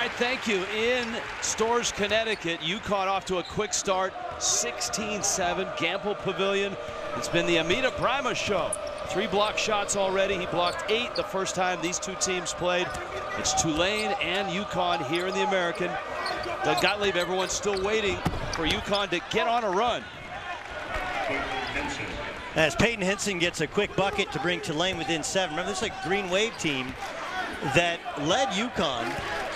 right, thank you. In Storrs, Connecticut, UConn off to a quick start, 16-7, Gampel Pavilion. It's been the Amita Brima show. 3 block shots already. He blocked 8 the first time these two teams played. It's Tulane and UConn here in the American. Doug Gottlieb, everyone's still waiting for UConn to get on a run. As Peyton Henson gets a quick bucket to bring Tulane within 7. Remember, this is a Green Wave team that led UConn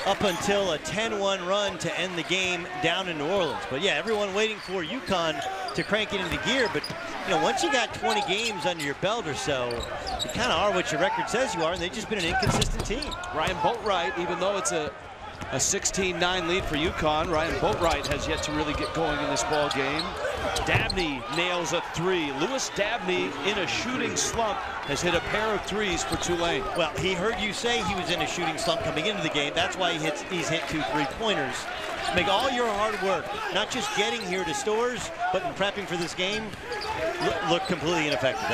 up until a 10-1 run to end the game down in New Orleans. But yeah, everyone waiting for UConn to crank it into gear. But you know, once you got 20 games under your belt or so, you kind of are what your record says you are, and they've just been an inconsistent team. Ryan Boatright, even though it's a 16-9 lead for UConn, Ryan Boatright has yet to really get going in this ball game. Dabney nails a 3. Lewis Dabney, in a shooting slump, has hit a pair of 3s for Tulane. Well, he heard you say he was in a shooting slump coming into the game. That's why he's hit 2 3-pointers. Make all your hard work, not just getting here to Storrs, but in prepping for this game, look completely ineffective.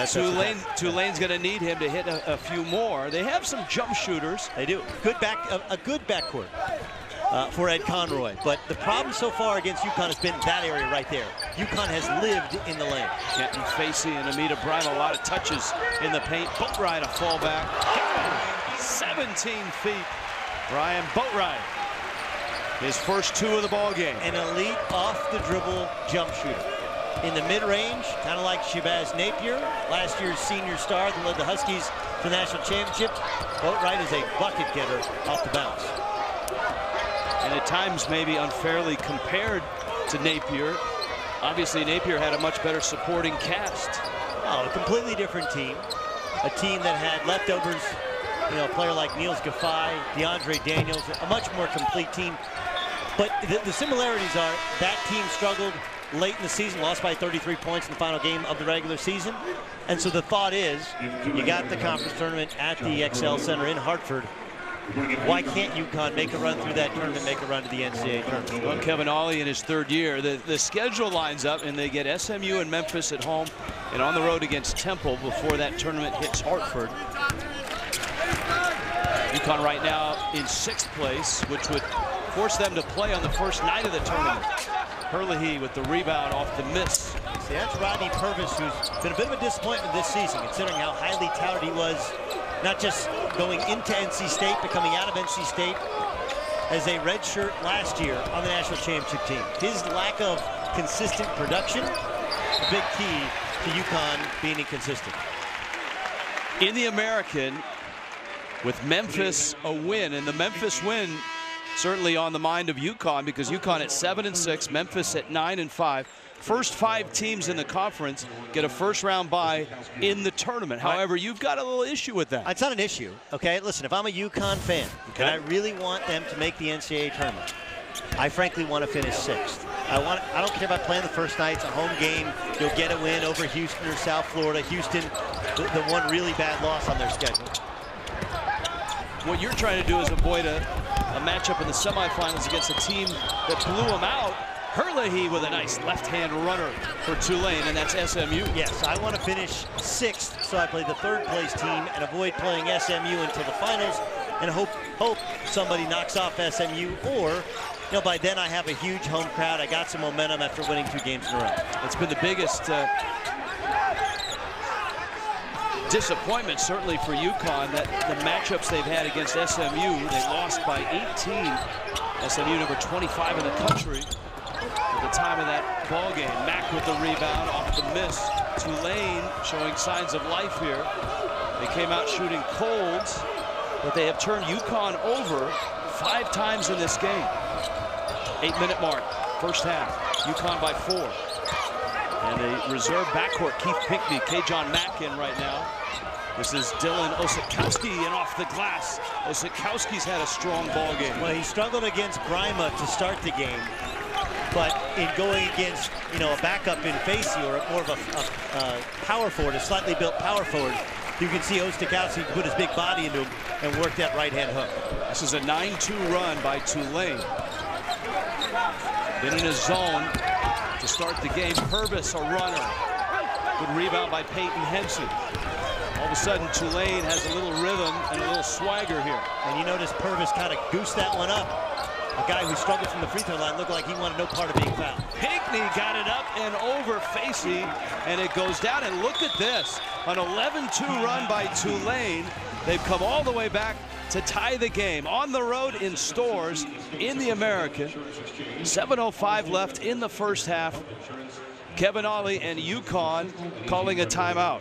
Tulane's going to need him to hit a few more. They have some jump shooters. They do. A good backcourt for Ed Conroy. But the problem so far against UConn has been that area right there. UConn has lived in the lane. Kenton Facey and Amita Brima, a lot of touches in the paint. Boatright a fallback. 17 feet. Ryan Boatright. His first 2 of the ball game. An elite off-the-dribble jump shooter. In the mid-range, kind of like Shabazz Napier, last year's senior star that led the Huskies to the national championship. Boatright is a bucket getter off the bounce. And at times maybe unfairly compared to Napier. Obviously, Napier had a much better supporting cast. Oh, a completely different team. A team that had leftovers, you know, a player like Niels Gaffai, DeAndre Daniels, a much more complete team. But the similarities are that team struggled late in the season, lost by 33 points in the final game of the regular season. And so the thought is, you got the conference tournament at the XL Center in Hartford. Why can't UConn make a run through that tournament, make a run to the NCAA tournament? Well, Kevin Ollie in his 3rd year. The schedule lines up, and they get SMU and Memphis at home and on the road against Temple before that tournament hits Hartford. UConn right now in 6th place, which would force them to play on the first night of the tournament. Herlihy with the rebound off the miss. See, that's Rodney Purvis, who's been a bit of a disappointment this season, considering how highly touted he was, not just going into NC State, but coming out of NC State as a redshirt last year on the national championship team. His lack of consistent production, a big key to UConn being inconsistent. In the American, with Memphis a win, and the Memphis win certainly on the mind of UConn, because UConn at 7-6, Memphis at 9-5. First 5 teams in the conference get a first-round bye in the tournament. However, you've got a little issue with that. It's not an issue, okay? Listen, if I'm a UConn fan, and I really want them to make the NCAA tournament, I frankly want to finish 6th. I don't care about playing the first night. It's a home game. You'll get a win over Houston or South Florida. Houston, the one really bad loss on their schedule. What you're trying to do is avoid a matchup in the semifinals against a team that blew them out. Herlihy with a nice left-hand runner for Tulane, and that's SMU. Yes, I want to finish 6th, so I play the 3rd place team and avoid playing SMU until the finals, and hope somebody knocks off SMU, or you know, by then I have a huge home crowd. I got some momentum after winning 2 games in a row. It's been the biggest disappointment, certainly for UConn, that the matchups they've had against SMU, they lost by 18. SMU number 25 in the country at the time of that ball game. Mack with the rebound off the miss. Tulane showing signs of life here. They came out shooting colds, but they have turned UConn over 5 times in this game. 8-minute mark, first half. UConn by 4. And the reserve backcourt, Keith Pinckney, K-John Mack in right now. This is Dylan Osikowski, and off the glass. Osikowski's had a strong ball game. Well, he struggled against Brima to start the game, but in going against, you know, a backup in Facey, or more of a power forward, a slightly built power forward, you can see Osikowski put his big body into him and work that right-hand hook. This is a 9-2 run by Tulane. Been in a zone to start the game. Purvis, a runner. Good rebound by Peyton Henson. All of a sudden, Tulane has a little rhythm and a little swagger here. And you notice Purvis kind of goosed that one up. A guy who struggled from the free throw line looked like he wanted no part of being fouled. Pinckney got it up and over Facey, and it goes down. And look at this, an 11-2 run by Tulane. They've come all the way back to tie the game on the road in Storrs in the American. 7:05 left in the first half. Kevin Ollie and UConn calling a timeout.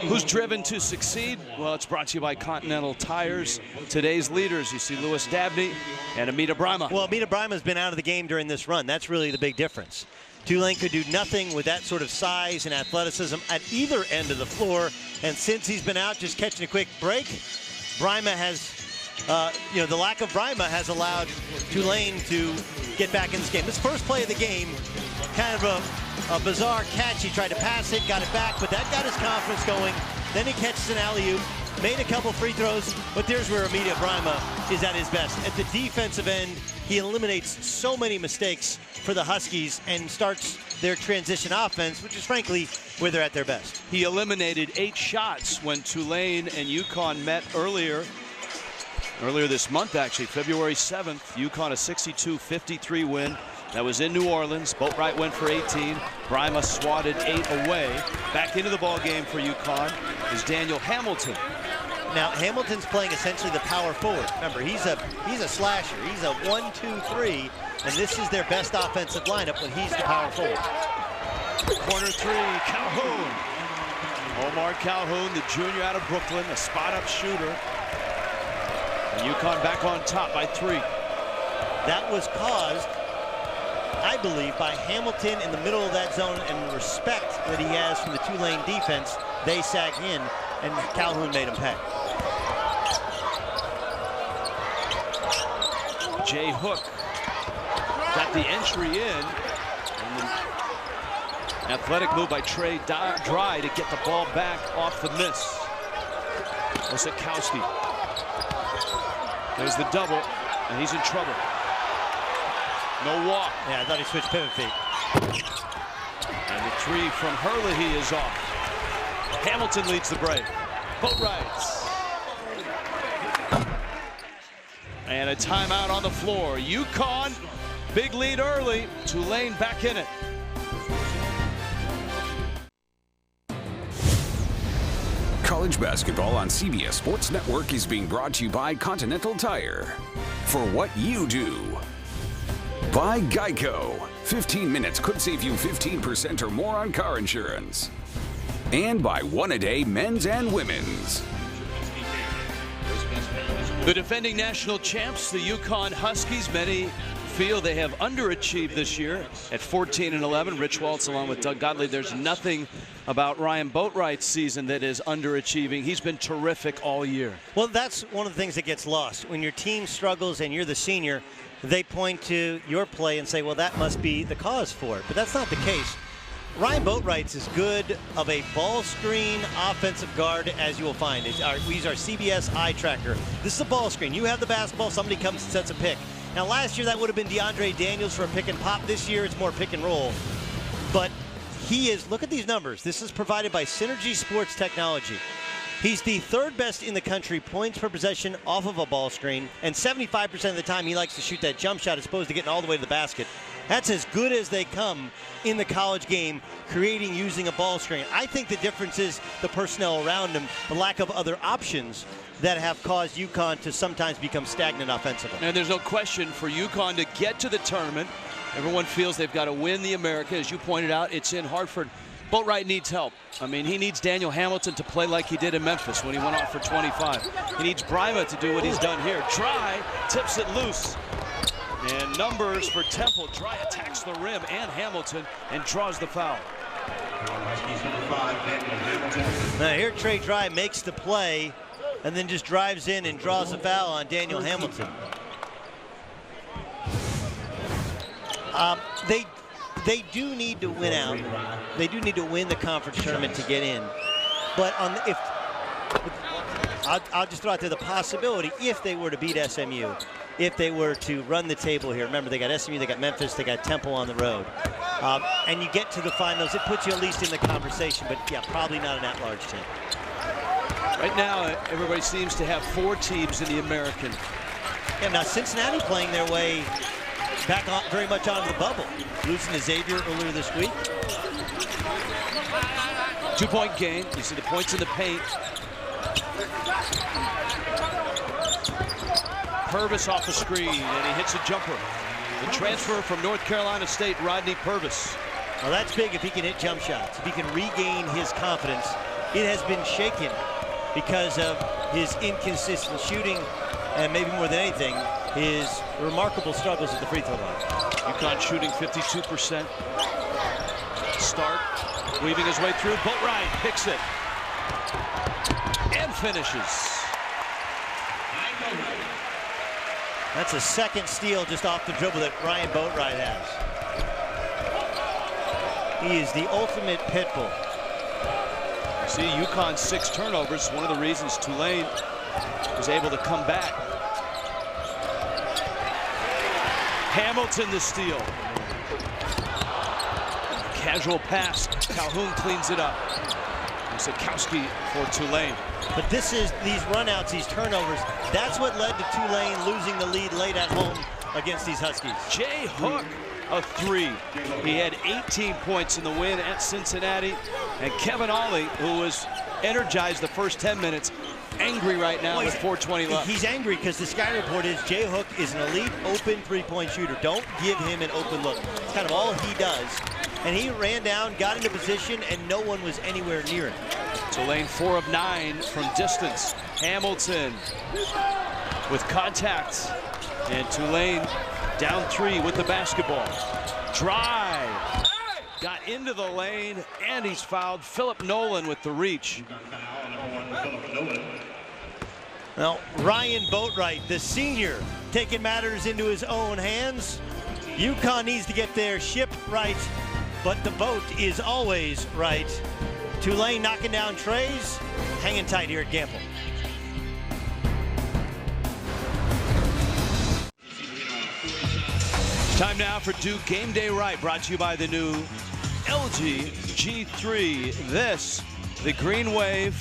Who's driven to succeed? Well, it's brought to you by Continental Tires. Today's leaders, you see Lewis Dabney and Amita Brima. Well, Amita Brima's been out of the game during this run. That's really the big difference. Tulane could do nothing with that sort of size and athleticism at either end of the floor. And since he's been out just catching a quick break, Brima has, the lack of Brima has allowed Tulane to get back in this game. This first play of the game, kind of a bizarre catch. He tried to pass it, got it back, but that got his confidence going. Then he catches an alley-oop, made a couple free throws, but there's where Amita Brima is at his best. At the defensive end, he eliminates so many mistakes for the Huskies and starts their transition offense, which is frankly where they're at their best. He eliminated 8 shots when Tulane and UConn met earlier this month, actually, February 7th. UConn a 62-53 win. That was in New Orleans. Boatwright went for 18. Brima swatted 8 away. Back into the ball game for UConn is Daniel Hamilton. Now Hamilton's playing essentially the power forward. Remember, he's a slasher. He's a 1-2-3, and this is their best offensive lineup when he's the power forward. Corner 3, Calhoun. Omar Calhoun, the junior out of Brooklyn, a spot-up shooter. And UConn back on top by 3. That was caused, I believe, by Hamilton in the middle of that zone, and respect that he has from the Tulane defense. They sag in, and Calhoun made him pay. Jay Hook got the entry in. And athletic move by Trey Dry to get the ball back off the miss. Osakowski. There's the double, and he's in trouble. No walk. Yeah, I thought he switched pivot feet. And the 3 from Herlihy is off. Hamilton leads the break. Boatwright. And a timeout on the floor. UConn, big lead early. Tulane back in it. College basketball on CBS Sports Network is being brought to you by Continental Tire. For what you do. By Geico. 15 minutes could save you 15% or more on car insurance. And by One A Day Men's and Women's. The defending national champs, the UConn Huskies, many feel they have underachieved this year at 14-11. Rich Waltz along with Doug Gottlieb. There's nothing about Ryan Boatwright's season that is underachieving. He's been terrific all year. Well, that's one of the things that gets lost. When your team struggles and you're the senior, they point to your play and say, well, that must be the cause for it. But that's not the case. Ryan Boatwright's as good of a ball screen offensive guard as you will find. He's our CBS eye tracker. This is a ball screen. You have the basketball, somebody comes and sets a pick. Now, last year that would have been DeAndre Daniels for a pick and pop. This year it's more pick and roll. But he is, look at these numbers. This is provided by Synergy Sports Technology. He's the 3rd best in the country points per possession off of a ball screen, and 75% of the time he likes to shoot that jump shot as opposed to getting all the way to the basket. That's as good as they come in the college game, creating using a ball screen. I think the difference is the personnel around him, the lack of other options that have caused UConn to sometimes become stagnant offensively. And there's no question for UConn to get to the tournament. Everyone feels they've got to win the American. As you pointed out, it's in Hartford. Boatwright needs help. I mean, he needs Daniel Hamilton to play like he did in Memphis when he went off for 25. He needs Brima to do what he's done here. Dry tips it loose. And numbers for Temple. Dry attacks the rim and Hamilton and draws the foul. Now here Trey Dry makes the play and then just drives in and draws the foul on Daniel Hamilton. They do need to win out. They do need to win the conference tournament to get in. But I'll just throw out there the possibility if they were to beat SMU, if they were to run the table here. Remember, they got SMU, they got Memphis, they got Temple on the road. and you get to the finals, it puts you at least in the conversation. But yeah, probably not an at-large team. Right now, everybody seems to have 4 teams in the American. Yeah, now Cincinnati playing their way back on, very much onto the bubble, losing to Xavier earlier this week. 2-point game. You see the points in the paint. Purvis off the screen, and he hits a jumper. The transfer from North Carolina State, Rodney Purvis. Well, that's big if he can hit jump shots. If he can regain his confidence. It has been shaken because of his inconsistent shooting, and maybe more than anything, his remarkable struggles at the free throw line. UConn shooting 52%. Start, weaving his way through. Boatwright picks it and finishes. That's a second steal just off the dribble that Ryan Boatwright has. He is the ultimate pit bull. See UConn's 6 turnovers. One of the reasons Tulane was able to come back. Hamilton the steal. Casual pass. Calhoun cleans it up. Sikowski for Tulane. But this is these runouts, these turnovers. That's what led to Tulane losing the lead late at home against these Huskies. Jay Hook, a 3. He had 18 points in the win at Cincinnati. And Kevin Ollie, who was energized the first 10 minutes, angry right now with 4:20 left. He's angry because the Sky Report is Jay Hook is an elite open 3-point shooter. Don't give him an open look. It's kind of all he does. And he ran down, got into position, and no one was anywhere near him. Tulane 4 of 9 from distance. Hamilton with contact. And Tulane down 3 with the basketball. Drive. Got into the lane, and he's fouled. Philip Nolan with the reach. Now, Ryan Boatwright, the senior, taking matters into his own hands. UConn needs to get their ship right, but the boat is always right. Tulane knocking down trays, hanging tight here at Gamble. Time now for Duke Game Day Right, brought to you by the new LG G3. This, the green wave,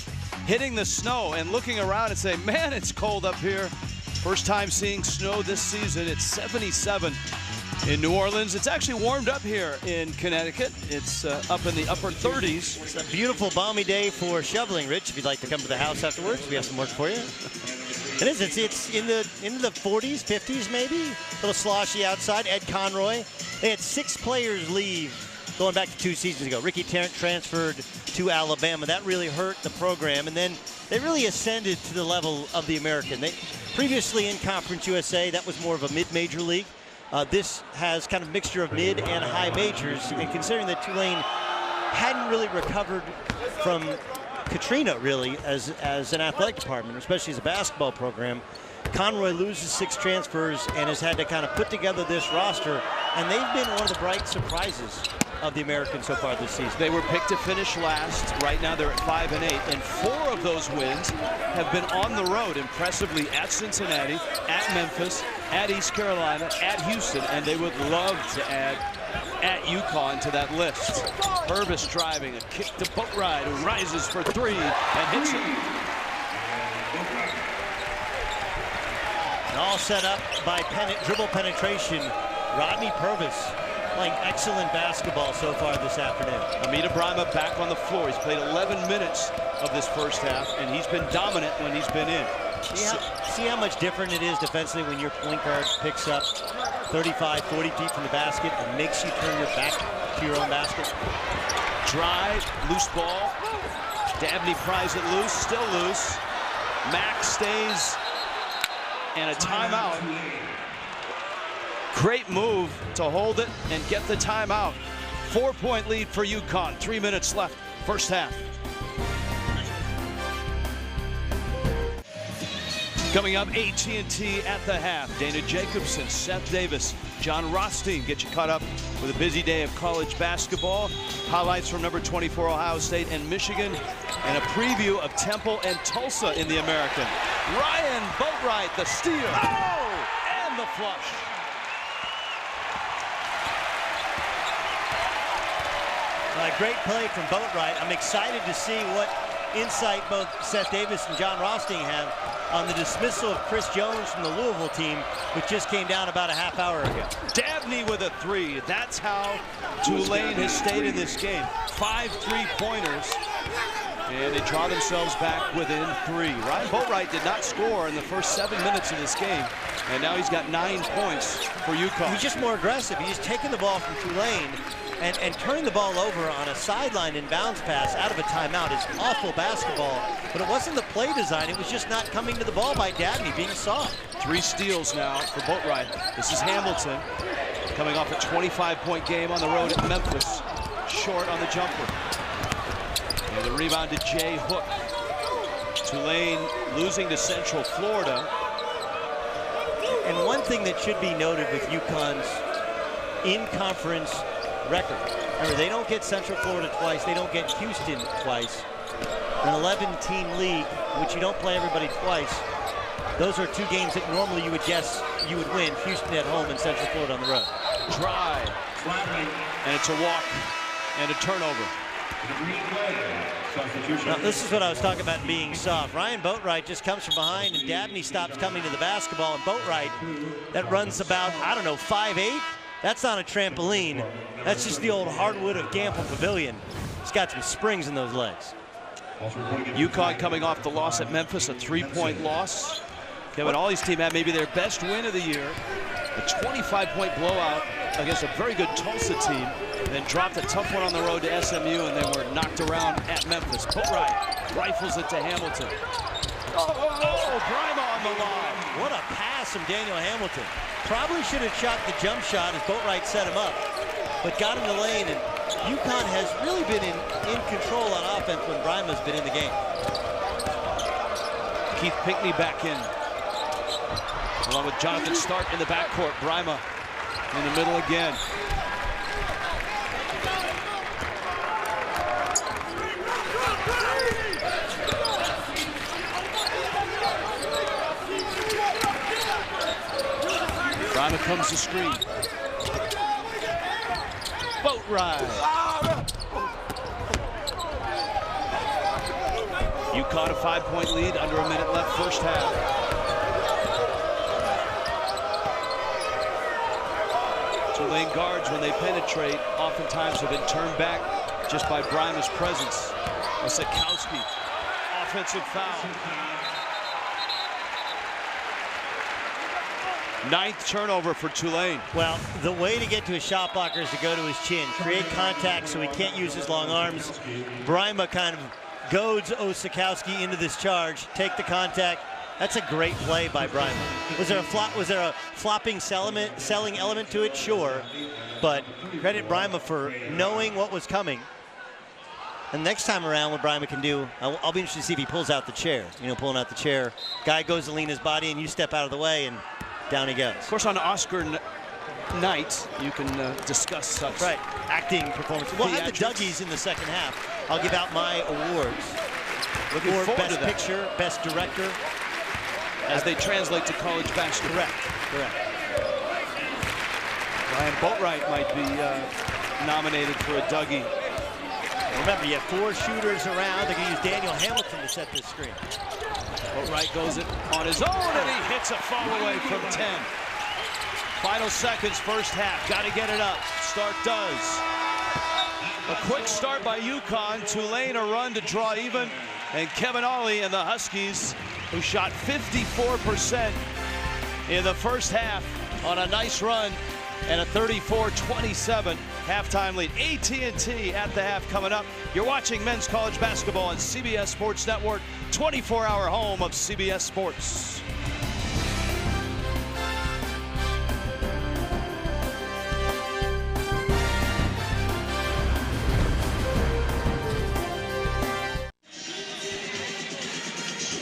hitting the snow and looking around and saying, man, it's cold up here. First time seeing snow this season. It's 77 in New Orleans. It's actually warmed up here in Connecticut. It's up in the upper 30s. It's a beautiful balmy day for shoveling, Rich. If you'd like to come to the house afterwards, we have some work for you. It is. It's in the 40s, 50s maybe. A little sloshy outside. Ed Conroy. They had 6 players leave going back to 2 seasons ago. Ricky Tarrant transferred to Alabama. That really hurt the program. And then they really ascended to the level of the American. They previously in Conference USA, that was more of a mid-major league. This has kind of mixture of mid and high majors. And considering that Tulane hadn't really recovered from Katrina, really, as an athletic department, especially as a basketball program, Conroy loses 6 transfers and has had to kind of put together this roster, and they've been one of the bright surprises of the American so far this season. They were picked to finish last. Right now they're at 5 and 8, and 4 of those wins have been on the road, impressively at Cincinnati, at Memphis, at East Carolina, at Houston, and they would love to add at UConn to that list. Purvis driving, a kick to Boatwright, who rises for 3 and hits it. And all set up by dribble penetration. Rodney Purvis playing excellent basketball so far this afternoon. Amita Brima back on the floor. He's played 11 minutes of this first half, and he's been dominant when he's been in. See how much different it is defensively when your point guard picks up 35, 40 feet from the basket and makes you turn your back to your own basket. Drive, loose ball. Dabney pries it loose, still loose. Max stays, and a timeout. Great move to hold it and get the timeout. 4-point lead for UConn. 3 minutes left, first half. Coming up, AT&T at the half. Dana Jacobson, Seth Davis, John Rothstein get you caught up with a busy day of college basketball. Highlights from number 24 Ohio State and Michigan, and a preview of Temple and Tulsa in the American. Ryan Boatwright, the steal, and the flush. Great play from Boatwright. I'm excited to see what insight both Seth Davis and John Rothstein have on the dismissal of Chris Jones from the Louisville team, which just came down about a half hour ago. Dabney with a 3. That's how Tulane has stayed in this game. 5 3-pointers. And they draw themselves back within 3. Ryan Boatwright did not score in the first 7 minutes of this game. And now he's got 9 points for UConn. He's just more aggressive. He's taking the ball from Tulane and turning the ball over on a sideline inbounds pass out of a timeout is awful basketball. But it wasn't the play design. It was just not coming to the ball by Dabney, being soft. 3 steals now for Boatwright. This is Hamilton coming off a 25-point game on the road at Memphis. Short on the jumper. And the rebound to Jay Hook. Tulane losing to Central Florida. And one thing that should be noted with UConn's in-conference record. Remember, they don't get Central Florida twice. They don't get Houston twice. An 11-team league, which you don't play everybody twice. Those are 2 games that normally you would guess you would win. Houston at home and Central Florida on the road. Drive. And it's a walk and a turnover. Now, this is what I was talking about being soft. Ryan Boatwright just comes from behind, and Dabney stops coming to the basketball. And Boatwright, that runs about, I don't know, 5'8". That's not a trampoline. That's just the old hardwood of Gamble Pavilion. He's got some springs in those legs. UConn coming off the loss at Memphis, a 3-point loss. Kevin Ollie's team had maybe their best win of the year. A 25-point blowout against a very good Tulsa team. Then dropped a tough one on the road to SMU, and then were knocked around at Memphis. Boatwright rifles it to Hamilton. Oh, Brima on the lob. What a pass from Daniel Hamilton. Probably should have shot the jump shot as Boatwright set him up, but got in the lane, and UConn has really been in control on offense when Brima's been in the game. Keith Pinckney back in, along with Jonathan Stark in the backcourt. Brima in the middle again. Brima comes to screen. Boatwright. UConn a 5-point lead, under a minute left, first half. Tulane guards, when they penetrate, oftentimes have been turned back just by Brima's presence. Osikowski, offensive foul. 9th turnover for Tulane. Well, the way to get to a shot blocker is to go to his chin, create contact so he can't use his long arms. Brima kind of goads Osikowski into this charge, take the contact. That's a great play by Brima. Was there a flopping selling element to it? Sure, but credit Brima for knowing what was coming. And next time around, what Brima can do, I'll be interested to see if he pulls out the chair. You know, pulling out the chair. Guy goes to lean his body, and you step out of the way, and down he goes. Of course, on Oscar night, you can discuss such acting performance. We'll have the Dougies in the second half. I'll give out my awards. Looking for forward Best to that. Picture, Best Director. As they translate to college basketball. Correct. Ryan Boatwright might be nominated for a Dougie. Remember, you have 4 shooters around. They're going to use Daniel Hamilton to set this screen. Boatwright goes it on his own, and he hits a fall away from 10. Final seconds, first half. Got to get it up. Stark does. A quick start by UConn. Tulane a run to draw even. And Kevin Ollie and the Huskies, who shot 54% in the first half on a nice run and a 34-27 halftime lead. AT&T at the half coming up. You're watching men's college basketball on CBS Sports Network, 24-hour home of CBS Sports.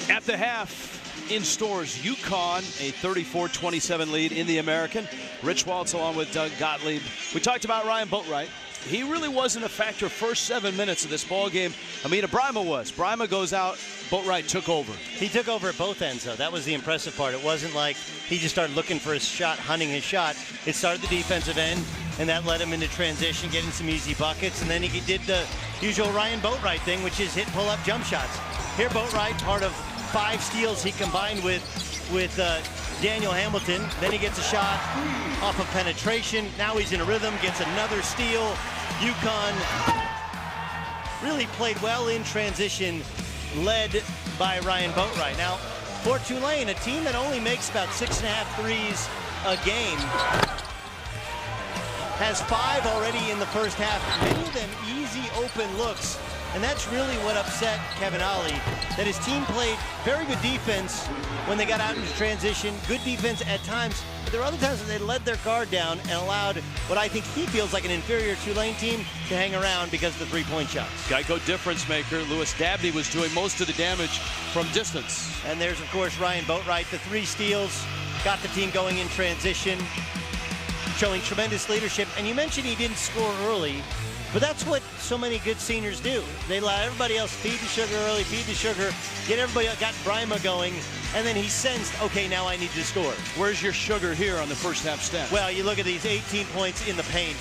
At the half, in stores, UConn, a 34-27 lead in the American. Rich Waltz along with Doug Gottlieb. We talked about Ryan Boatwright. he really wasn't a factor first 7 minutes of this ball game. Amina Brima was. Brima goes out, Boatwright took over. He took over at both ends, though. That was the impressive part. It wasn't like he just started looking for his shot, hunting his shot. It started the defensive end, and that led him into transition, getting some easy buckets, and then he did the usual Ryan Boatwright thing, which is hit pull-up jump shots. Here, Boatwright, part of 5 steals he combined with Daniel Hamilton. Then he gets a shot off of penetration. Now he's in a rhythm, gets another steal. UConn really played well in transition, led by Ryan Boatwright. Now, for Tulane, a team that only makes about 6.5 threes a game, has 5 already in the first half, many of them easy open looks. And that's really what upset Kevin Ollie, that his team played very good defense when they got out into transition, good defense at times, but there were other times that they let their guard down and allowed what I think he feels like an inferior Tulane team to hang around because of the three-point shots. Geico difference maker, Lewis Dabney, was doing most of the damage from distance. And there's, of course, Ryan Boatwright, the 3 steals, got the team going in transition, showing tremendous leadership. And you mentioned he didn't score early, but that's what so many good seniors do. They let everybody else feed the sugar early, feed the sugar, get everybody, got Brima going, and then he sensed, okay, now I need to score. Where's your sugar here on the first half stats? Well, you look at these 18 points in the paint.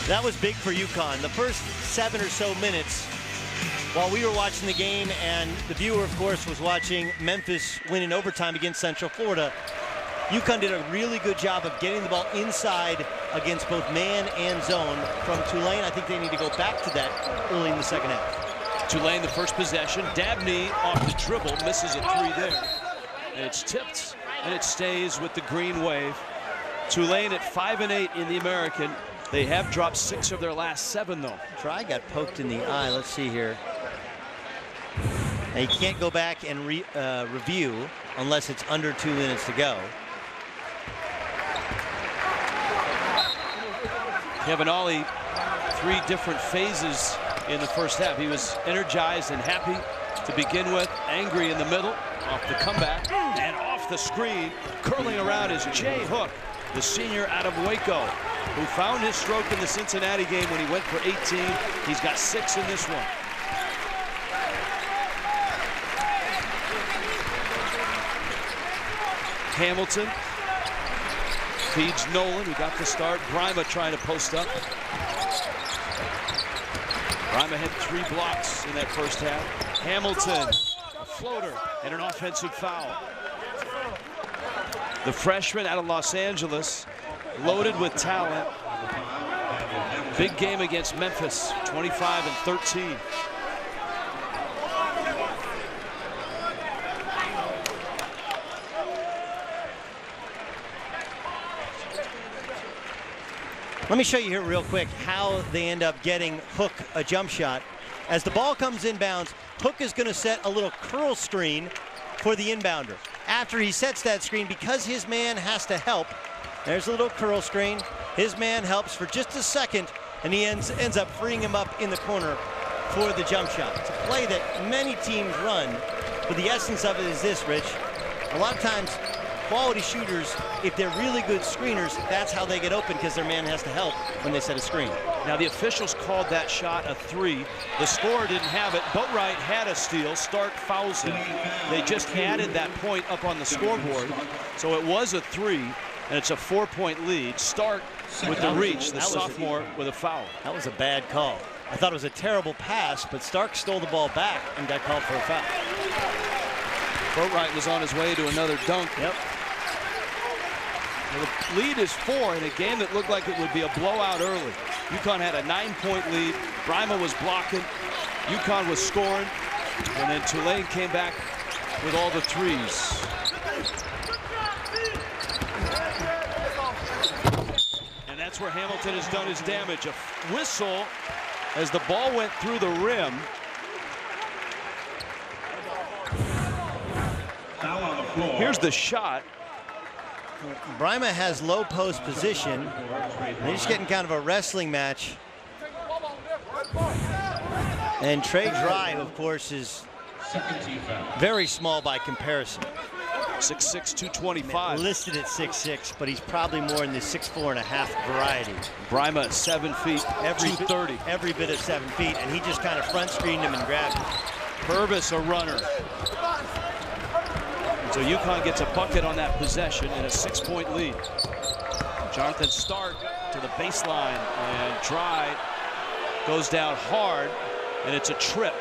That was big for UConn. The first 7 or so minutes, while we were watching the game, and the viewer, of course, was watching Memphis win in overtime against Central Florida, UConn did a really good job of getting the ball inside against both man and zone. From Tulane, I think they need to go back to that early in the second half. Tulane, the first possession. Dabney off the dribble, misses a 3 there. And it's tipped, and it stays with the Green Wave. Tulane at 5-8 in the American. They have dropped 6 of their last 7, though. Try got poked in the eye. Let's see here. Now, you can't go back and review unless it's under 2 minutes to go. Kevin Ollie, 3 different phases in the first half. He was energized and happy to begin with, angry in the middle, off the comeback, and off the screen. Curling around is Jay Hook, the senior out of Waco, who found his stroke in the Cincinnati game when he went for 18. He's got 6 in this one. Hamilton feeds Nolan, who got the start. Brima trying to post up. Brima had 3 blocks in that first half. Hamilton, a floater, and an offensive foul. The freshman out of Los Angeles, loaded with talent. Big game against Memphis, 25-13. Let me show you here real quick how they end up getting Hook a jump shot. As the ball comes inbounds, Hook is going to set a little curl screen for the inbounder. After he sets that screen, because his man has to help, there's a little curl screen. His man helps for just a second, and he ends up freeing him up in the corner for the jump shot. It's a play that many teams run, but the essence of it is this, Rich. A lot of times, quality shooters, if they're really good screeners, that's how they get open, because their man has to help when they set a screen. Now the officials called that shot a 3. The scorer didn't have it. Boatwright had a steal. Stark fouls him. They just added that point up on the scoreboard. So it was a 3, and it's a 4-point lead. Stark with the reach, the sophomore with a foul. That was a bad call. I thought it was a terrible pass, but Stark stole the ball back and got called for a foul. Boatwright was on his way to another dunk. Yep. Well, the lead is 4 in a game that looked like it would be a blowout early. UConn had a 9-point lead. Brima was blocking. UConn was scoring. And then Tulane came back with all the 3s. And that's where Hamilton has done his damage. A whistle as the ball went through the rim. Here's the shot. Brima has low post position. They're just getting kind of a wrestling match. And Trey Drive, of course, is very small by comparison. 6'6", 225. Listed at 6'6", but he's probably more in the 6'4.5" variety. Brima 7 feet, 230. Every bit of 7 feet, and he just kind of front screened him and grabbed him. Purvis a runner. So UConn gets a bucket on that possession and a 6-point lead. Jonathan Stark to the baseline, and Dry goes down hard, and it's a trip.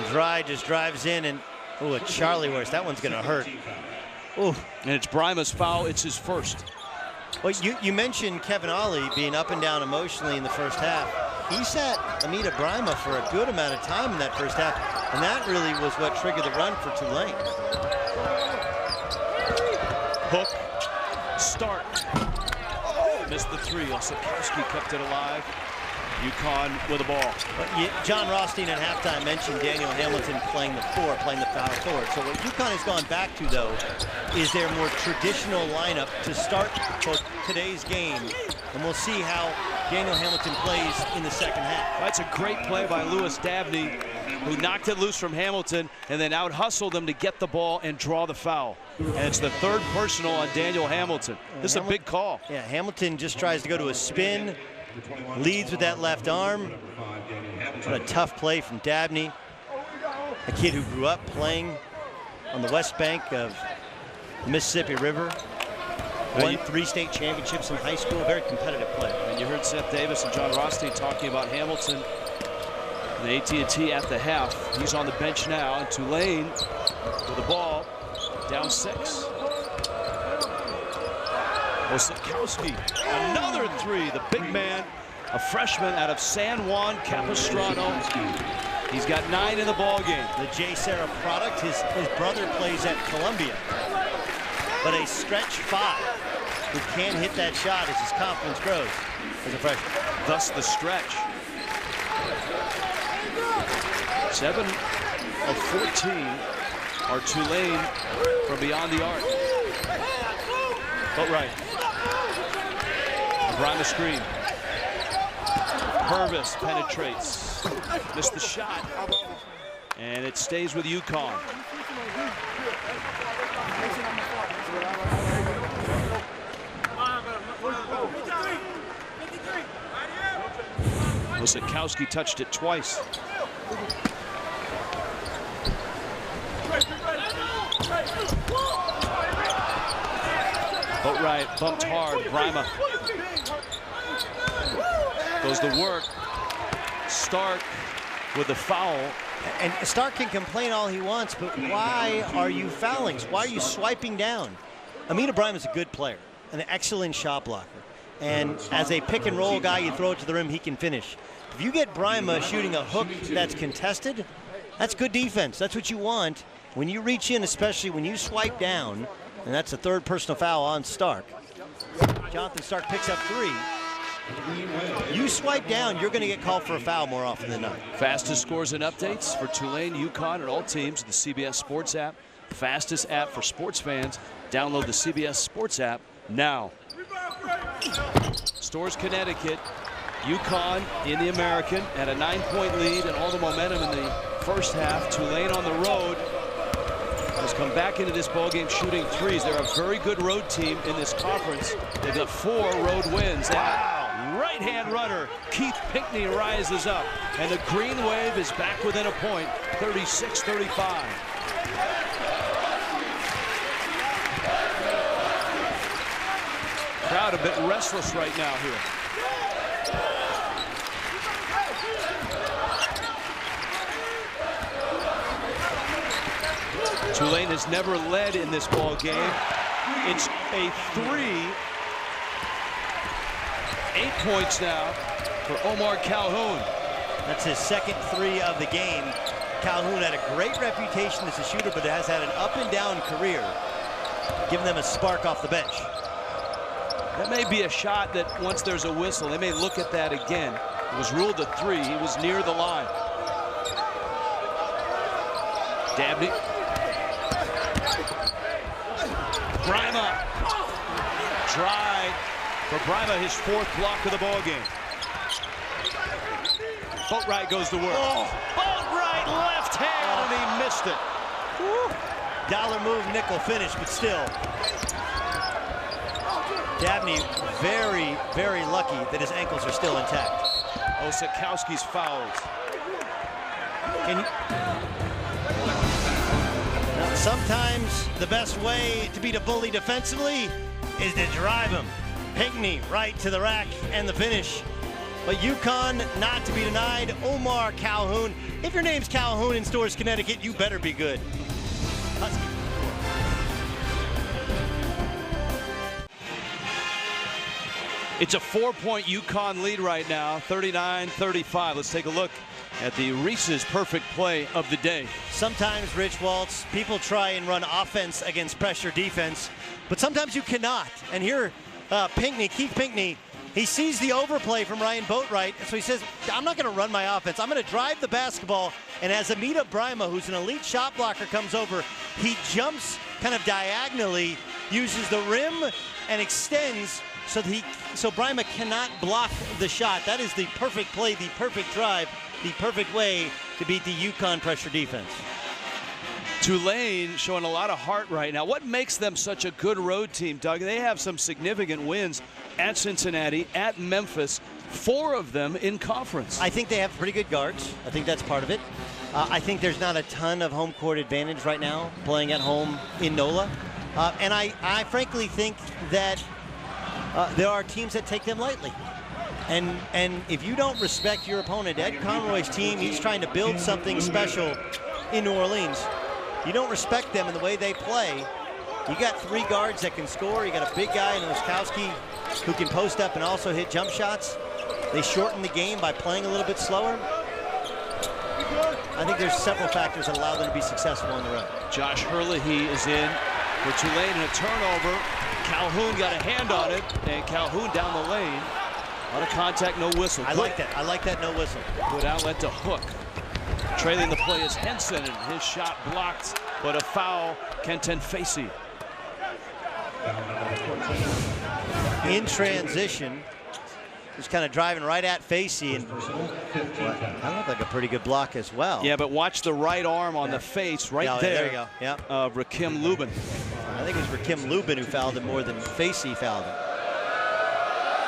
Dry just drives in, and a Charlie horse. That one's going to hurt. Ooh. And it's Brima's foul. It's his first. Well, you mentioned Kevin Ollie being up and down emotionally in the first half. He sat Amida Brima for a good amount of time in that first half, and that really was what triggered the run for Tulane. Hook. Stark. Missed the three. Osakowski kept it alive. UConn with the ball. John Rothstein at halftime mentioned Daniel Hamilton playing the four, playing the power forward. So what UConn has gone back to, though, is their more traditional lineup to start today's game. And we'll see how Daniel Hamilton plays in the second half. That's a great play by Lewis Dabney, who knocked it loose from Hamilton and then out-hustled him to get the ball and draw the foul. And it's the third personal on Daniel Hamilton. This is a big call. Yeah, Hamilton just tries to go to a spin, leads with that left arm. What a tough play from Dabney, a kid who grew up playing on the west bank of the Mississippi River. Won 3 state championships in high school, very competitive player. And you heard Seth Davis and John Rothstein talking about Hamilton and AT&T at the half. He's on the bench now, and Tulane with the ball, down 6. Osakowski, another three. The big man, a freshman out of San Juan Capistrano. He's got 9 in the ball game. The Jay Serra product. His brother plays at Columbia, but a stretch 5 who can hit that shot as his confidence grows as a freshman. Thus the stretch. 7 of 14 are Tulane from beyond the arc. But right. Brima screen. Purvis penetrates. Missed the shot. And it stays with UConn. Osakowski touched it twice. Boatwright bumped hard. Brima goes to work. Stark with the foul. And Stark can complain all he wants, but why are you fouling? Why are you swiping down? Amida Brima is a good player, an excellent shot blocker. And as a pick and roll guy, you throw it to the rim, he can finish. If you get Brima shooting a hook that's contested, that's good defense. That's what you want. When you reach in, especially when you swipe down, and that's a third personal foul on Stark. Jonathan Stark picks up 3. You swipe down, you're going to get called for a foul more often than not. Fastest scores and updates for Tulane, UConn, and all teams, the CBS Sports app. Fastest app for sports fans. Download the CBS Sports app now. Storrs, Connecticut. UConn in the American at a 9-point lead and all the momentum in the first half. Tulane on the road has come back into this ballgame shooting 3s. They're a very good road team in this conference. They've got 4 road wins. Wow. Right-hand runner Keith Pinkney rises up, and the Green Wave is back within a point, 36-35. Crowd a bit restless right now here. Tulane has never led in this ball game. It's a 3. 8 points now for Omar Calhoun. That's his second 3 of the game. Calhoun had a great reputation as a shooter, but has had an up and down career, giving them a spark off the bench. That may be a shot that once there's a whistle, they may look at that again. It was ruled a 3. He was near the line. Dabney. Brima. Dry for Brima, his 4th block of the ball game. Boatwright goes to work. Boatwright right left hand, and he missed it. Woo. Dollar move, nickel finish, but still. Dabney very, very lucky that his ankles are still intact. Osikowski's fouled. Sometimes the best way to beat a bully defensively is to drive him. Pinckney right to the rack and the finish. But UConn not to be denied. Omar Calhoun. If your name's Calhoun in Storrs, Connecticut, you better be good. Husky. It's a 4-point UConn lead right now, 39-35. Let's take a look at the Reese's perfect play of the day. Sometimes, Rich Waltz, people try and run offense against pressure defense, but sometimes you cannot. And here, Keith Pinckney, he sees the overplay from Ryan Boatwright, so he says, I'm not going to run my offense. I'm going to drive the basketball. And as Amita Brima, who's an elite shot blocker, comes over, he jumps kind of diagonally, uses the rim, and extends so Brima cannot block the shot. That is the perfect play, the perfect drive, the perfect way to beat the UConn pressure defense. Tulane showing a lot of heart right now. What makes them such a good road team, Doug? They have some significant wins at Cincinnati, at Memphis, 4 of them in conference. I think they have pretty good guards. I think that's part of it. I think there's not a ton of home court advantage right now playing at home in NOLA. And I frankly think that there are teams that take them lightly. And if you don't respect your opponent, Ed Conroy's team, he's trying to build something special in New Orleans. You don't respect them in the way they play. You got 3 guards that can score. You got a big guy in Osikowski who can post up and also hit jump shots. They shorten the game by playing a little bit slower. I think there's several factors that allow them to be successful on the road. Josh Herlihy is in for Tulane and a turnover. Calhoun got a hand on it, and Calhoun down the lane. A lot of contact, no whistle. I like that. I like that no whistle. Good outlet to Hook. Trailing the play is Henson, and his shot blocked, but a foul, Kenton Facey. In transition, just kind of driving right at Facey, and that looked like a pretty good block as well. Yeah, but watch the right arm on the face right there. There you go. Yeah. Of Rakim Lubin. I think it was Rakim Lubin who fouled him more than Facey fouled him.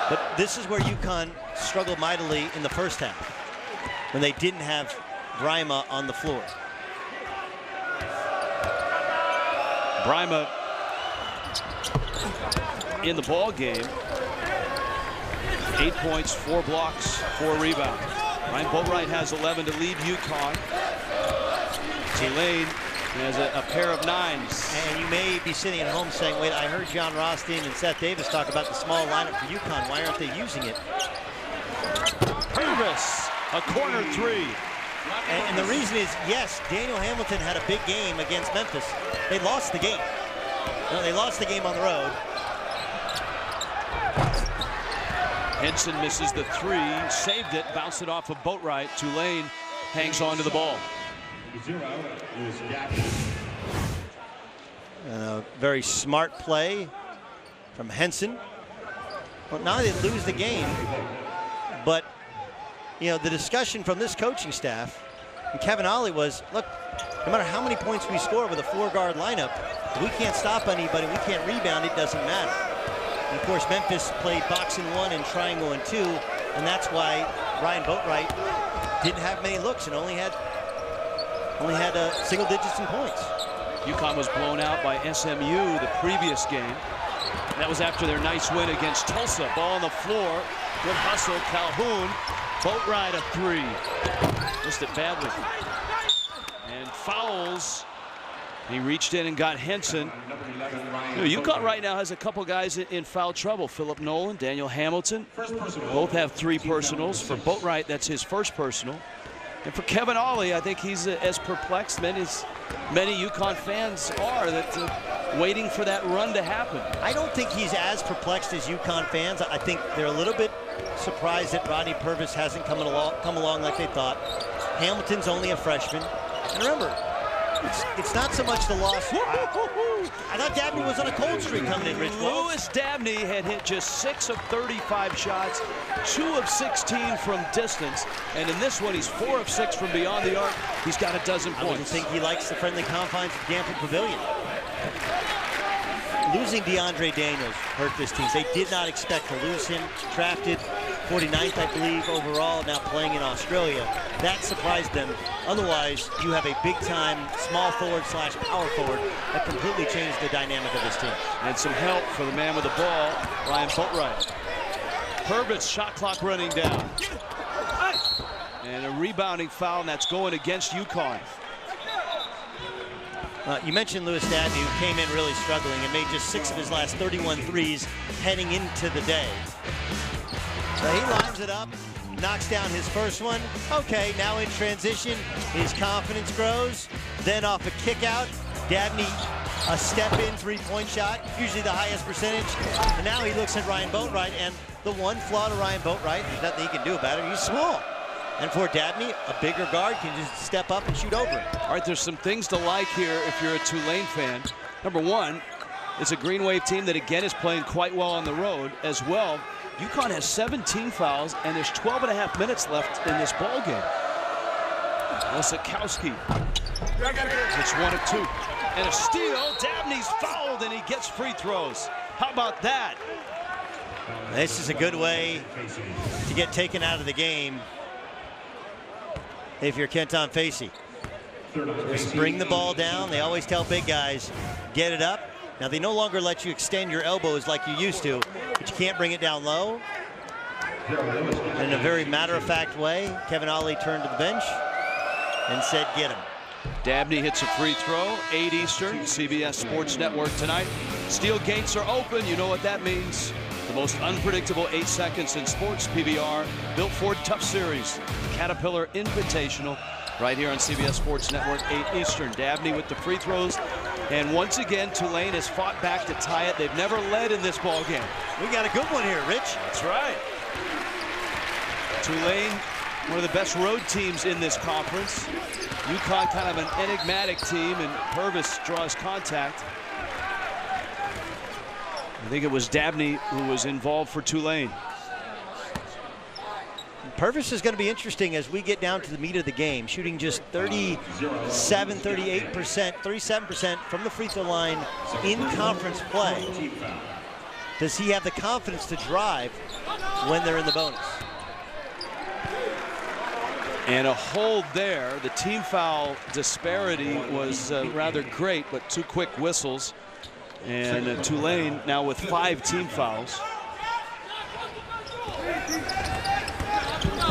But this is where UConn struggled mightily in the first half, when they didn't have Brima on the floor. Brima in the ball game. 8 points, 4 blocks, 4 rebounds. Ryan Boatwright has 11 to lead UConn. Tulane has a pair of 9s. And you may be sitting at home saying, wait, I heard John Rothstein and Seth Davis talk about the small lineup for UConn. Why aren't they using it? Purvis, a corner 3. And the reason is, yes, Daniel Hamilton had a big game against Memphis. They lost the game. No, they lost the game on the road. Henson misses the 3, saved it, bounced it off of Boatwright. Tulane hangs on to the ball. Very smart play from Henson. Well, now they lose the game, but you know, the discussion from this coaching staff and Kevin Ollie was, look, no matter how many points we score with a 4-guard lineup, if we can't stop anybody, we can't rebound, it doesn't matter. And of course, Memphis played box and 1 and triangle and 2, and that's why Ryan Boatwright didn't have many looks and only had single digits in points. UConn was blown out by SMU the previous game. That was after their nice win against Tulsa. Ball on the floor, good hustle, Calhoun, Boatwright a 3. Missed it badly. And fouls. He reached in and got Henson. You know, UConn right now has a couple guys in foul trouble. Philip Nolan, Daniel Hamilton. Both have 3 personals. For Boatwright, that's his first personal. And for Kevin Ollie, I think he's as perplexed as many UConn fans are, that waiting for that run to happen. I don't think he's as perplexed as UConn fans. I think they're a little bit surprised that Rodney Purvis hasn't come along like they thought. Hamilton's only a freshman. And remember, It's not so much the loss. I thought Dabney was on a cold streak coming in, Rich. Louis Dabney had hit just 6 of 35 shots, 2 of 16 from distance, and in this one he's 4 of 6 from beyond the arc. He's got a dozen I wouldn't points. think he likes the friendly confines of Gampel Pavilion. Losing DeAndre Daniels hurt this team. They did not expect to lose him. Drafted 49th, I believe, overall, now playing in Australia. That surprised them. Otherwise, you have a big-time small forward slash power forward that completely changed the dynamic of this team. And some help for the man with the ball, Ryan Boatright. Herbert's shot clock running down. And a rebounding foul, and that's going against UConn. You mentioned Louis Dabney, who came in really struggling and made just 6 of his last 31 threes heading into the day. So he lines it up, knocks down his first one. Okay, now in transition, his confidence grows. Then off a kick out, Dabney, a step-in three-point shot, usually the highest percentage. And now he looks at Ryan Boatright, and the one flaw to Ryan Boatright, there's nothing he can do about it, he's small. And for Dabney, a bigger guard can just step up and shoot over him. All right, there's some things to like here if you're a Tulane fan. Number one, it's a Green Wave team that again is playing quite well on the road as well. UConn has 17 fouls, and there's 12.5 minutes left in this ball game. Lisakowski hits 1 of 2. And a steal. Dabney's fouled, and he gets free throws. How about that? This is a good way to get taken out of the game if you're Kenton Facey. Just bring the ball down. They always tell big guys, get it up. Now, they no longer let you extend your elbows like you used to, but you can't bring it down low. And in a very matter-of-fact way, Kevin Ollie turned to the bench and said, get him. Dabney hits a free throw, 8 Eastern, CBS Sports Network tonight. Steel gates are open. You know what that means. The most unpredictable 8 seconds in sports, PBR, Built Ford Tough Series, Caterpillar Invitational, right here on CBS Sports Network, 8 Eastern. Dabney with the free throws. And once again, Tulane has fought back to tie it. They've never led in this ball game. We got a good one here, Rich. That's right. Tulane, one of the best road teams in this conference. UConn kind of an enigmatic team, and Purvis draws contact. I think it was Dabney who was involved for Tulane. Purvis is going to be interesting as we get down to the meat of the game, shooting just 37% from the free throw line in conference play. Does he have the confidence to drive when they're in the bonus? And a hold there. The team foul disparity was rather great, but 2 quick whistles. And Tulane now with 5 team fouls.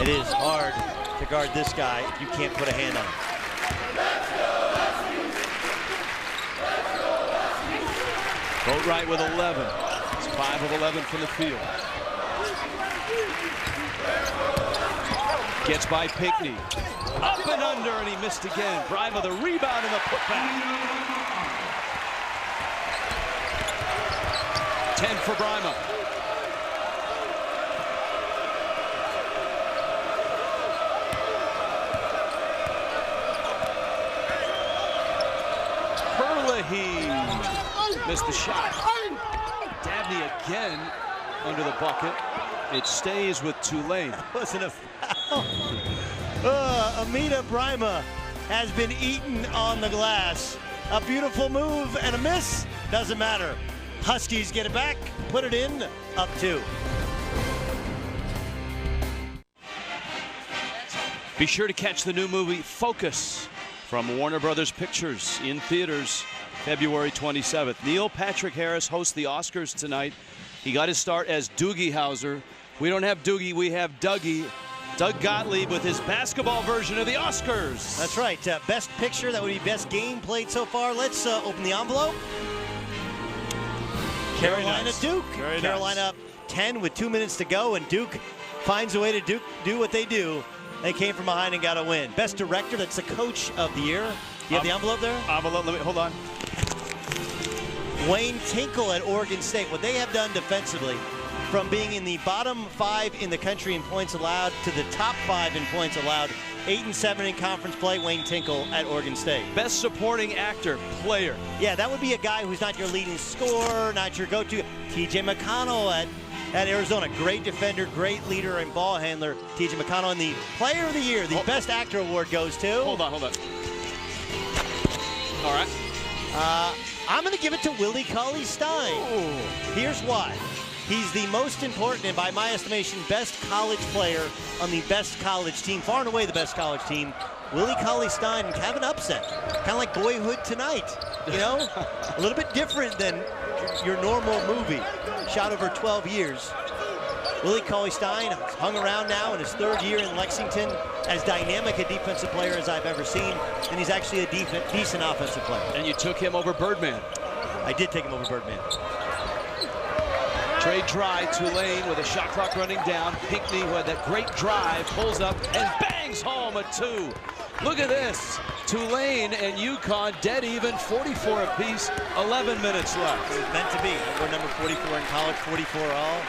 It is hard to guard this guy if you can't put a hand on him. Boatright with 11. It's 5 of 11 from the field. Gets by Pinckney. Up and under, and he missed again. Brima the rebound and the putback. 10 for Brima. Herlihy missed the shot. Dabney again under the bucket. It stays with Tulane. That wasn't a foul. Amita Brima has been eaten on the glass. A beautiful move and a miss. Doesn't matter. Huskies get it back, put it in, up 2. Be sure to catch the new movie Focus from Warner Brothers Pictures in theaters February 27th. Neil Patrick Harris hosts the Oscars tonight. He got his start as Doogie Howser. We don't have Doogie, we have Dougie. Doug Gottlieb with his basketball version of the Oscars. That's right. Best picture, that would be best game played so far. Let's open the envelope. Carolina, nice. Duke. Very Carolina nice. up 10 with 2 minutes to go, and Duke finds a way to do what they do. They came from behind and got a win. Best director, that's the coach of the year. You have the envelope there? Envelope, let me, hold on. Wayne Tinkle at Oregon State. What they have done defensively, from being in the bottom 5 in the country in points allowed to the top 5 in points allowed, 8-7 in conference play, Wayne Tinkle at Oregon State. Best supporting actor, player. Yeah, that would be a guy who's not your leading scorer, not your go-to. TJ McConnell at Arizona. Great defender, great leader and ball handler. TJ McConnell. And the Player of the Year, the Best Actor Award goes to... Hold on. All right. I'm going to give it to Willie Cauley-Stein. Here's why. He's the most important and, by my estimation, best college player on the best college team, far and away the best college team. Willie Cauley-Stein, kind of an upset, kind of like Boyhood Tonight, you know? A little bit different than your normal movie, shot over 12 years. Willie Cauley-Stein hung around now in his 3rd year in Lexington, as dynamic a defensive player as I've ever seen, and he's actually a decent offensive player. And you took him over Birdman. I did take him over Birdman. Trey Dry, Tulane with a shot clock running down. Pinckney, who had that great drive, pulls up and bangs home a 2. Look at this. Tulane and UConn dead even, 44 apiece, 11 minutes left. It was meant to be. We're number 44 in college, 44 all.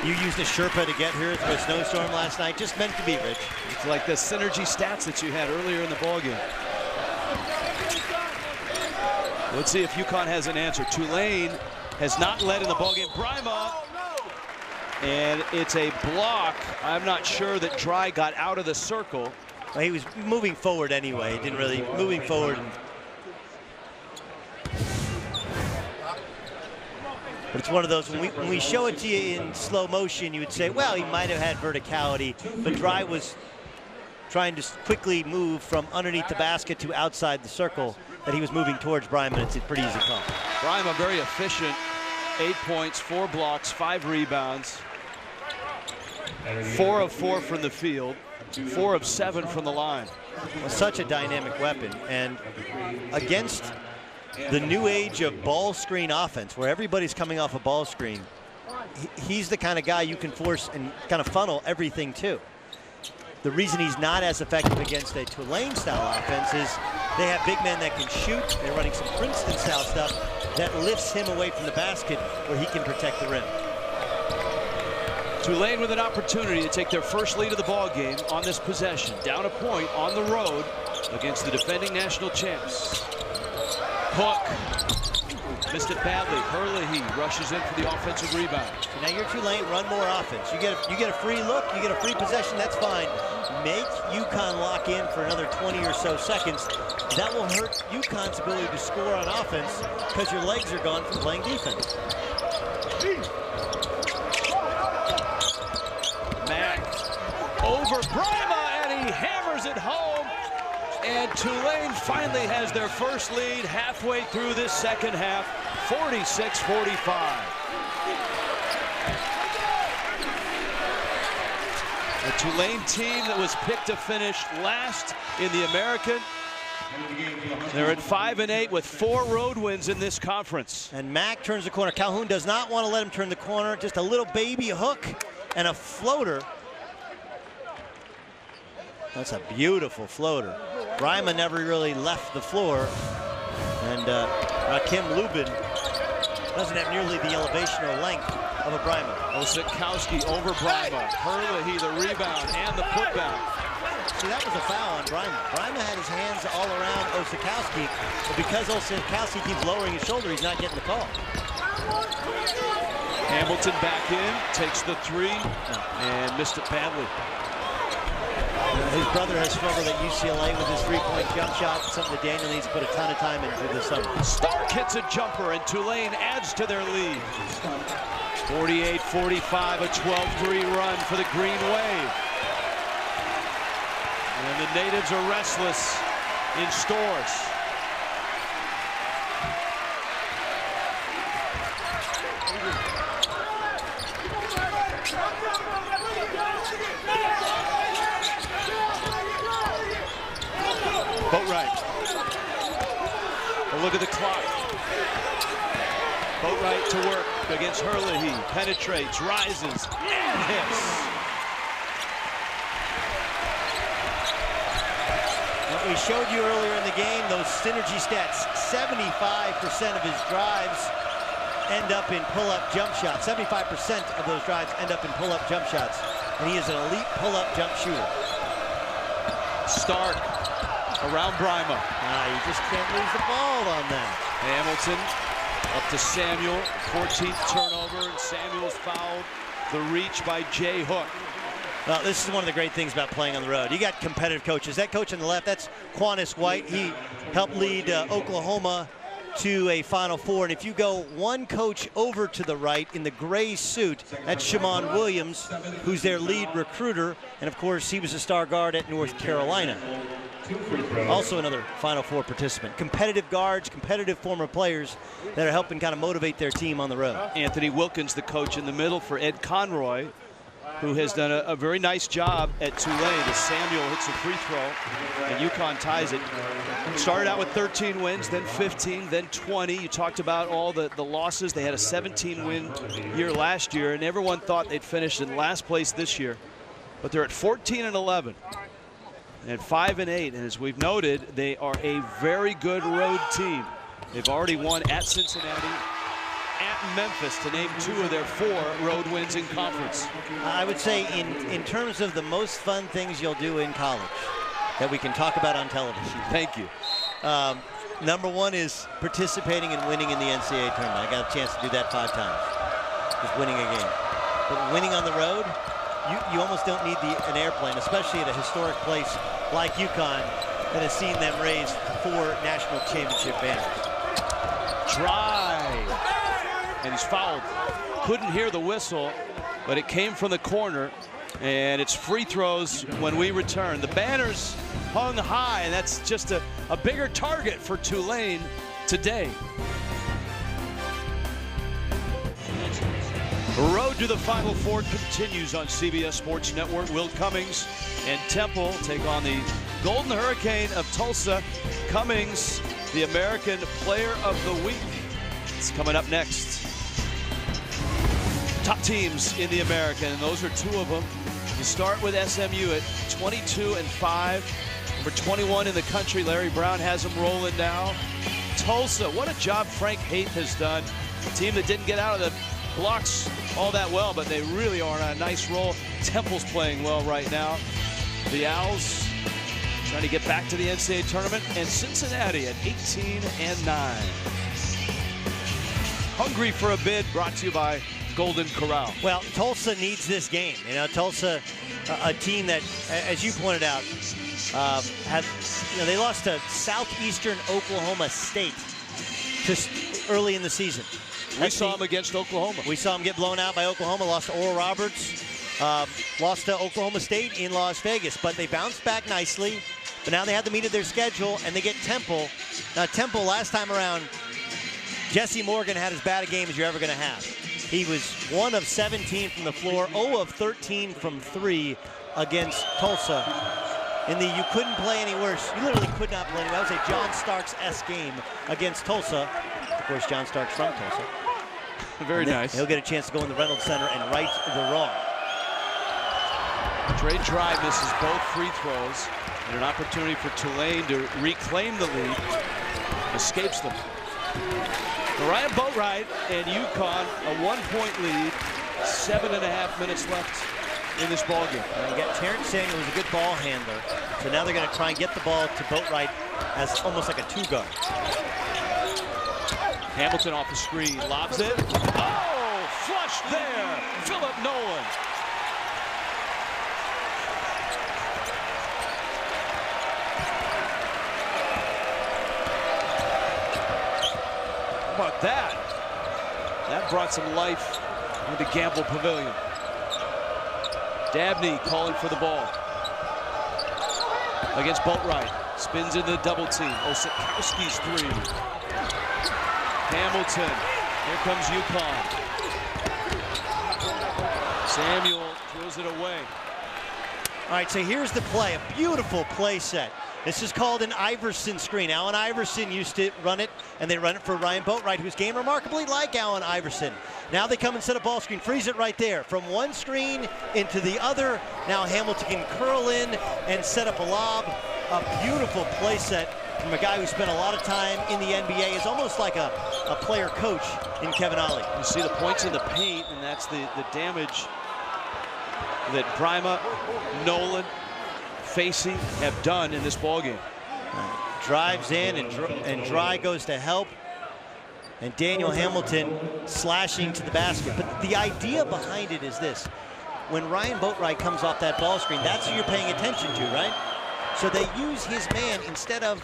You used a Sherpa to get here through a snowstorm last night. Just meant to be, Rich. It's like the synergy stats that you had earlier in the ballgame. Let's see if UConn has an answer. Tulane has not led in the ballgame. Brima, and it's a block. I'm not sure that Dry got out of the circle. Well, he was moving forward anyway. He didn't really moving forward. But it's one of those, when we show it to you in slow motion, you would say, well, he might have had verticality, but Dry was trying to quickly move from underneath the basket to outside the circle that he was moving towards Brima. It's a pretty easy call. Brima very efficient, 8 points, 4 blocks, 5 rebounds, 4 of 4 from the field, 4 of 7 from the line. Well, such a dynamic weapon, and against the new age of ball screen offense, where everybody's coming off a ball screen, he's the kind of guy you can force and kind of funnel everything to. The reason he's not as effective against a Tulane-style offense is they have big men that can shoot. They're running some Princeton-style stuff that lifts him away from the basket where he can protect the rim. Tulane with an opportunity to take their first lead of the ball game on this possession. Down a point on the road against the defending national champs. Hook. Missed it badly. Herlihy rushes in for the offensive rebound. So now you're Tulane, run more offense. You get a free look, you get a free possession, that's fine. Make UConn lock in for another 20 or so seconds. That will hurt UConn's ability to score on offense because your legs are gone from playing defense. Mack over Brima, and he hammers it home. And Tulane finally has their first lead halfway through this second half, 46-45. The Tulane team that was picked to finish last in the American. They're at 5-8 with 4 road wins in this conference. And Mack turns the corner. Calhoun does not want to let him turn the corner. Just a little baby hook and a floater. That's a beautiful floater. Brima never really left the floor. And Rakim Lubin doesn't have nearly the elevation or length of a Brima. Osakowski over Brima. Herlihy the rebound and the putback. See, that was a foul on Brima. Brima had his hands all around Osakowski, but because Osakowski keeps lowering his shoulder, he's not getting the call. Hamilton back in, takes the 3, and missed it badly. His brother has struggled at UCLA with his 3-point jump shot, something that Daniel needs to put a ton of time into this summer. Stark hits a jumper, and Tulane adds to their lead. 48-45, a 12-3 run for the Green Wave. And the natives are restless in Stores. Boatwright. A look at the clock. Boatwright to work against Herlihy. Penetrates, rises, and hits. What we showed you earlier in the game, those synergy stats, 75% of his drives end up in pull-up jump shots. 75% of those drives end up in pull-up jump shots. And he is an elite pull-up jump shooter. Stark around Brima. You just can't lose the ball on that. Hamilton up to Samuel, 14th turnover, and Samuel's fouled. The reach by Jay Hook. Well, this is one of the great things about playing on the road. You got competitive coaches. That coach on the left, that's Quantis White. He helped lead Oklahoma to a Final Four. And if you go one coach over to the right in the gray suit, that's Shammond Williams, who's their lead recruiter. And of course, he was a star guard at North Carolina. Also another Final Four participant. Competitive guards, competitive former players that are helping kind of motivate their team on the road. Anthony Wilkins, the coach in the middle for Ed Conroy, who has done a very nice job at Tulane as Samuel hits a free throw and UConn ties it. Started out with 13 wins, then 15, then 20. You talked about all the losses. They had a 17-win year last year, and everyone thought they'd finish in last place this year. But they're at 14-11 and 5-8, and as we've noted, they are a very good road team. They've already won at Cincinnati, at Memphis, to name 2 of their 4 road wins in conference. I would say in terms of the most fun things you'll do in college that we can talk about on television. Thank you. Number 1 is participating and winning in the NCAA tournament. I got a chance to do that 5 times, just winning a game. But winning on the road, you almost don't need an airplane, especially at a historic place like UConn that has seen them raise 4 national championship banners. Drive, and he's fouled. Couldn't hear the whistle, but it came from the corner, and it's free throws when we return. The banners hung high, and that's just a bigger target for Tulane today. Road to the Final Four continues on CBS Sports Network. Will Cummings and Temple take on the Golden Hurricane of Tulsa. Cummings, the American Player of the Week. It's coming up next. Top teams in the American, and those are 2 of them. You start with SMU at 22-5. Number 21 in the country, Larry Brown has them rolling now. Tulsa, what a job Frank Haith has done. A team that didn't get out of the blocks all that well, but they really are on a nice roll. Temple's playing well right now. The Owls trying to get back to the NCAA tournament, and Cincinnati at 18-9. Hungry for a bid, brought to you by Golden Corral. Well, Tulsa needs this game. You know, Tulsa, a team that, as you pointed out, they lost to Southeastern Oklahoma State just early in the season. We saw them against Oklahoma. We saw them get blown out by Oklahoma, lost to Oral Roberts, lost to Oklahoma State in Las Vegas, but they bounced back nicely. But now they have the meat of their schedule, and they get Temple. Now, Temple, last time around, Jesse Morgan had as bad a game as you're ever going to have. He was 1 of 17 from the floor, 0 of 13 from 3 against Tulsa. You couldn't play any worse. You literally could not play any worse. That was a John Starks-esque game against Tulsa. Of course, John Starks from Tulsa. Very nice. He'll get a chance to go in the Reynolds Center and right the wrong. Trey Dry misses both free throws, and an opportunity for Tulane to reclaim the lead. Escapes them. Ryan Boatright and UConn, a 1-point lead, 7.5 minutes left in this ballgame. You got Terrence Samuel, who's a good ball handler. So now they're going to try and get the ball to Boatright as almost like a 2-guard. Hamilton off the screen, lobs it. Oh, flushed there. Philip Nolan. How about that? That brought some life into Gamble Pavilion. Dabney calling for the ball against Boatright. Spins into the double team. Osikowski's 3. Hamilton. Here comes UConn. Samuel throws it away. All right, so here's the play. A beautiful play set. This is called an Iverson screen. Allen Iverson used to run it, and they run it for Ryan Boatright, whose game remarkably like Allen Iverson. Now they come and set a ball screen, freeze it right there. From one screen into the other. Now Hamilton can curl in and set up a lob. A beautiful play set from a guy who spent a lot of time in the NBA. Is almost like a player coach in Kevin Ollie. You see the points in the paint, and that's the damage that Brima, Nolan, Facey have done in this ballgame. Drives in, and Dry goes to help. And Daniel Hamilton slashing to the basket. But the idea behind it is this. When Ryan Boatright comes off that ball screen, that's who you're paying attention to, right? So they use his man instead of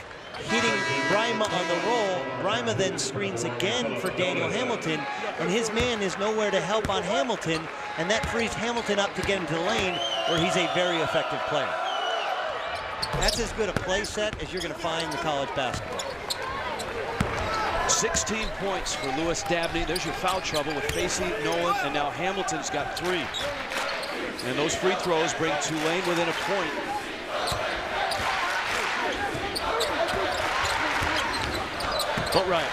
hitting Brima on the roll. Brima then screens again for Daniel Hamilton, and his man is nowhere to help on Hamilton, and that frees Hamilton up to get into the lane, where he's a very effective player. That's as good a play set as you're going to find in college basketball. 16 points for Lewis Dabney. There's your foul trouble with Facey, Nolan, and now Hamilton's got 3. And those free throws bring Tulane within a point. Boatright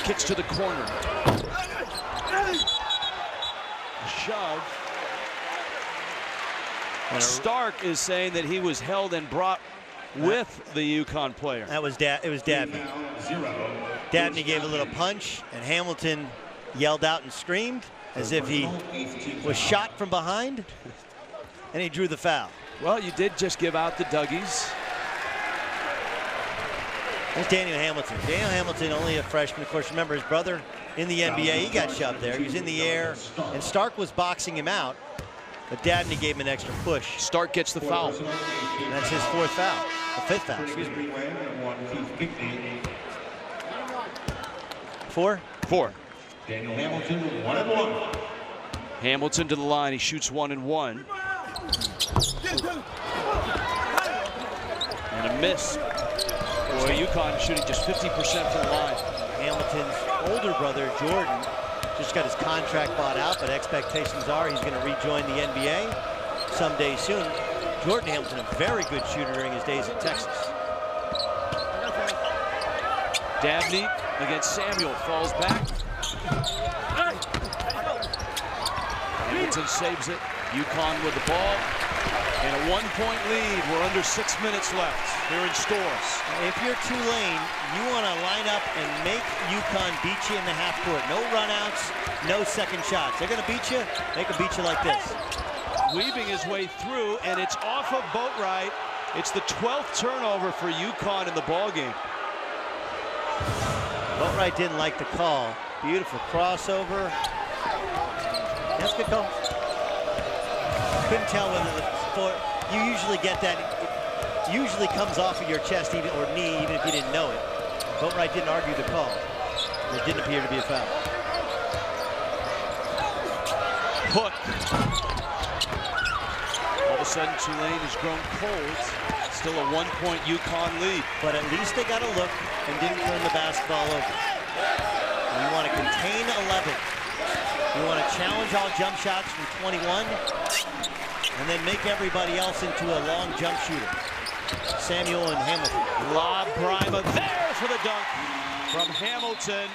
kicks to the corner. Shove. And Stark is saying that he was held and brought with the UConn player. It was Dabney. Dabney gave a little punch, and Hamilton yelled out and screamed as if he was shot from behind, and he drew the foul. Well, you did just give out the Dougies. There's Daniel Hamilton. Daniel Hamilton, only a freshman. Of course, remember his brother in the NBA. He got shoved there. He was in the air, and Stark was boxing him out, but Dabney gave him an extra push. Stark gets the foul. And that's his 4th foul. The 5th foul, excuse me. 4? 4. Daniel Hamilton, 1-1. Hamilton to the line. He shoots 1 and 1. And a miss. Boy, UConn shooting just 50% from the line. Hamilton's older brother, Jordan, just got his contract bought out, but expectations are he's going to rejoin the NBA someday soon. Jordan Hamilton, a very good shooter during his days at Texas. Dabney against Samuel, falls back. Hamilton saves it. UConn with the ball. And a 1-point lead. We're under 6 minutes left here in Stores. If you're Tulane, you want to line up and make UConn beat you in the half court. No runouts, no second shots. They're going to beat you, they can beat you like this. Weaving his way through, and it's off of Boatright. It's the 12th turnover for UConn in the ballgame. Boatright didn't like the call. Beautiful crossover. That's a good call. Couldn't tell whether you usually get that. It usually comes off of your chest or knee, even if you didn't know it. Boatright didn't argue the call. It didn't appear to be a foul. Hook. All of a sudden, Tulane has grown cold. Still a 1-point UConn lead. But at least they got a look and didn't turn the basketball over. You want to contain 11. You want to challenge all jump shots from 21 and then make everybody else into a long jump shooter. Samuel and Hamilton. Lob Brima there for the dunk from Hamilton.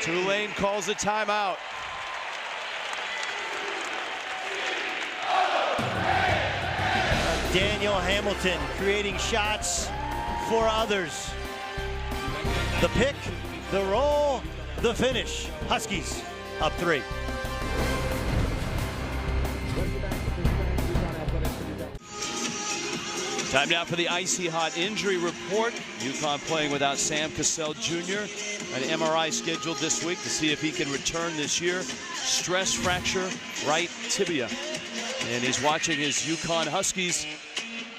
Tulane calls a timeout. Daniel Hamilton creating shots for others. The pick, the roll, the finish. Huskies up 3. Time now for the icy hot injury report. UConn playing without Sam Cassell Jr. An MRI scheduled this week to see if he can return this year. Stress fracture, right tibia. And he's watching his UConn Huskies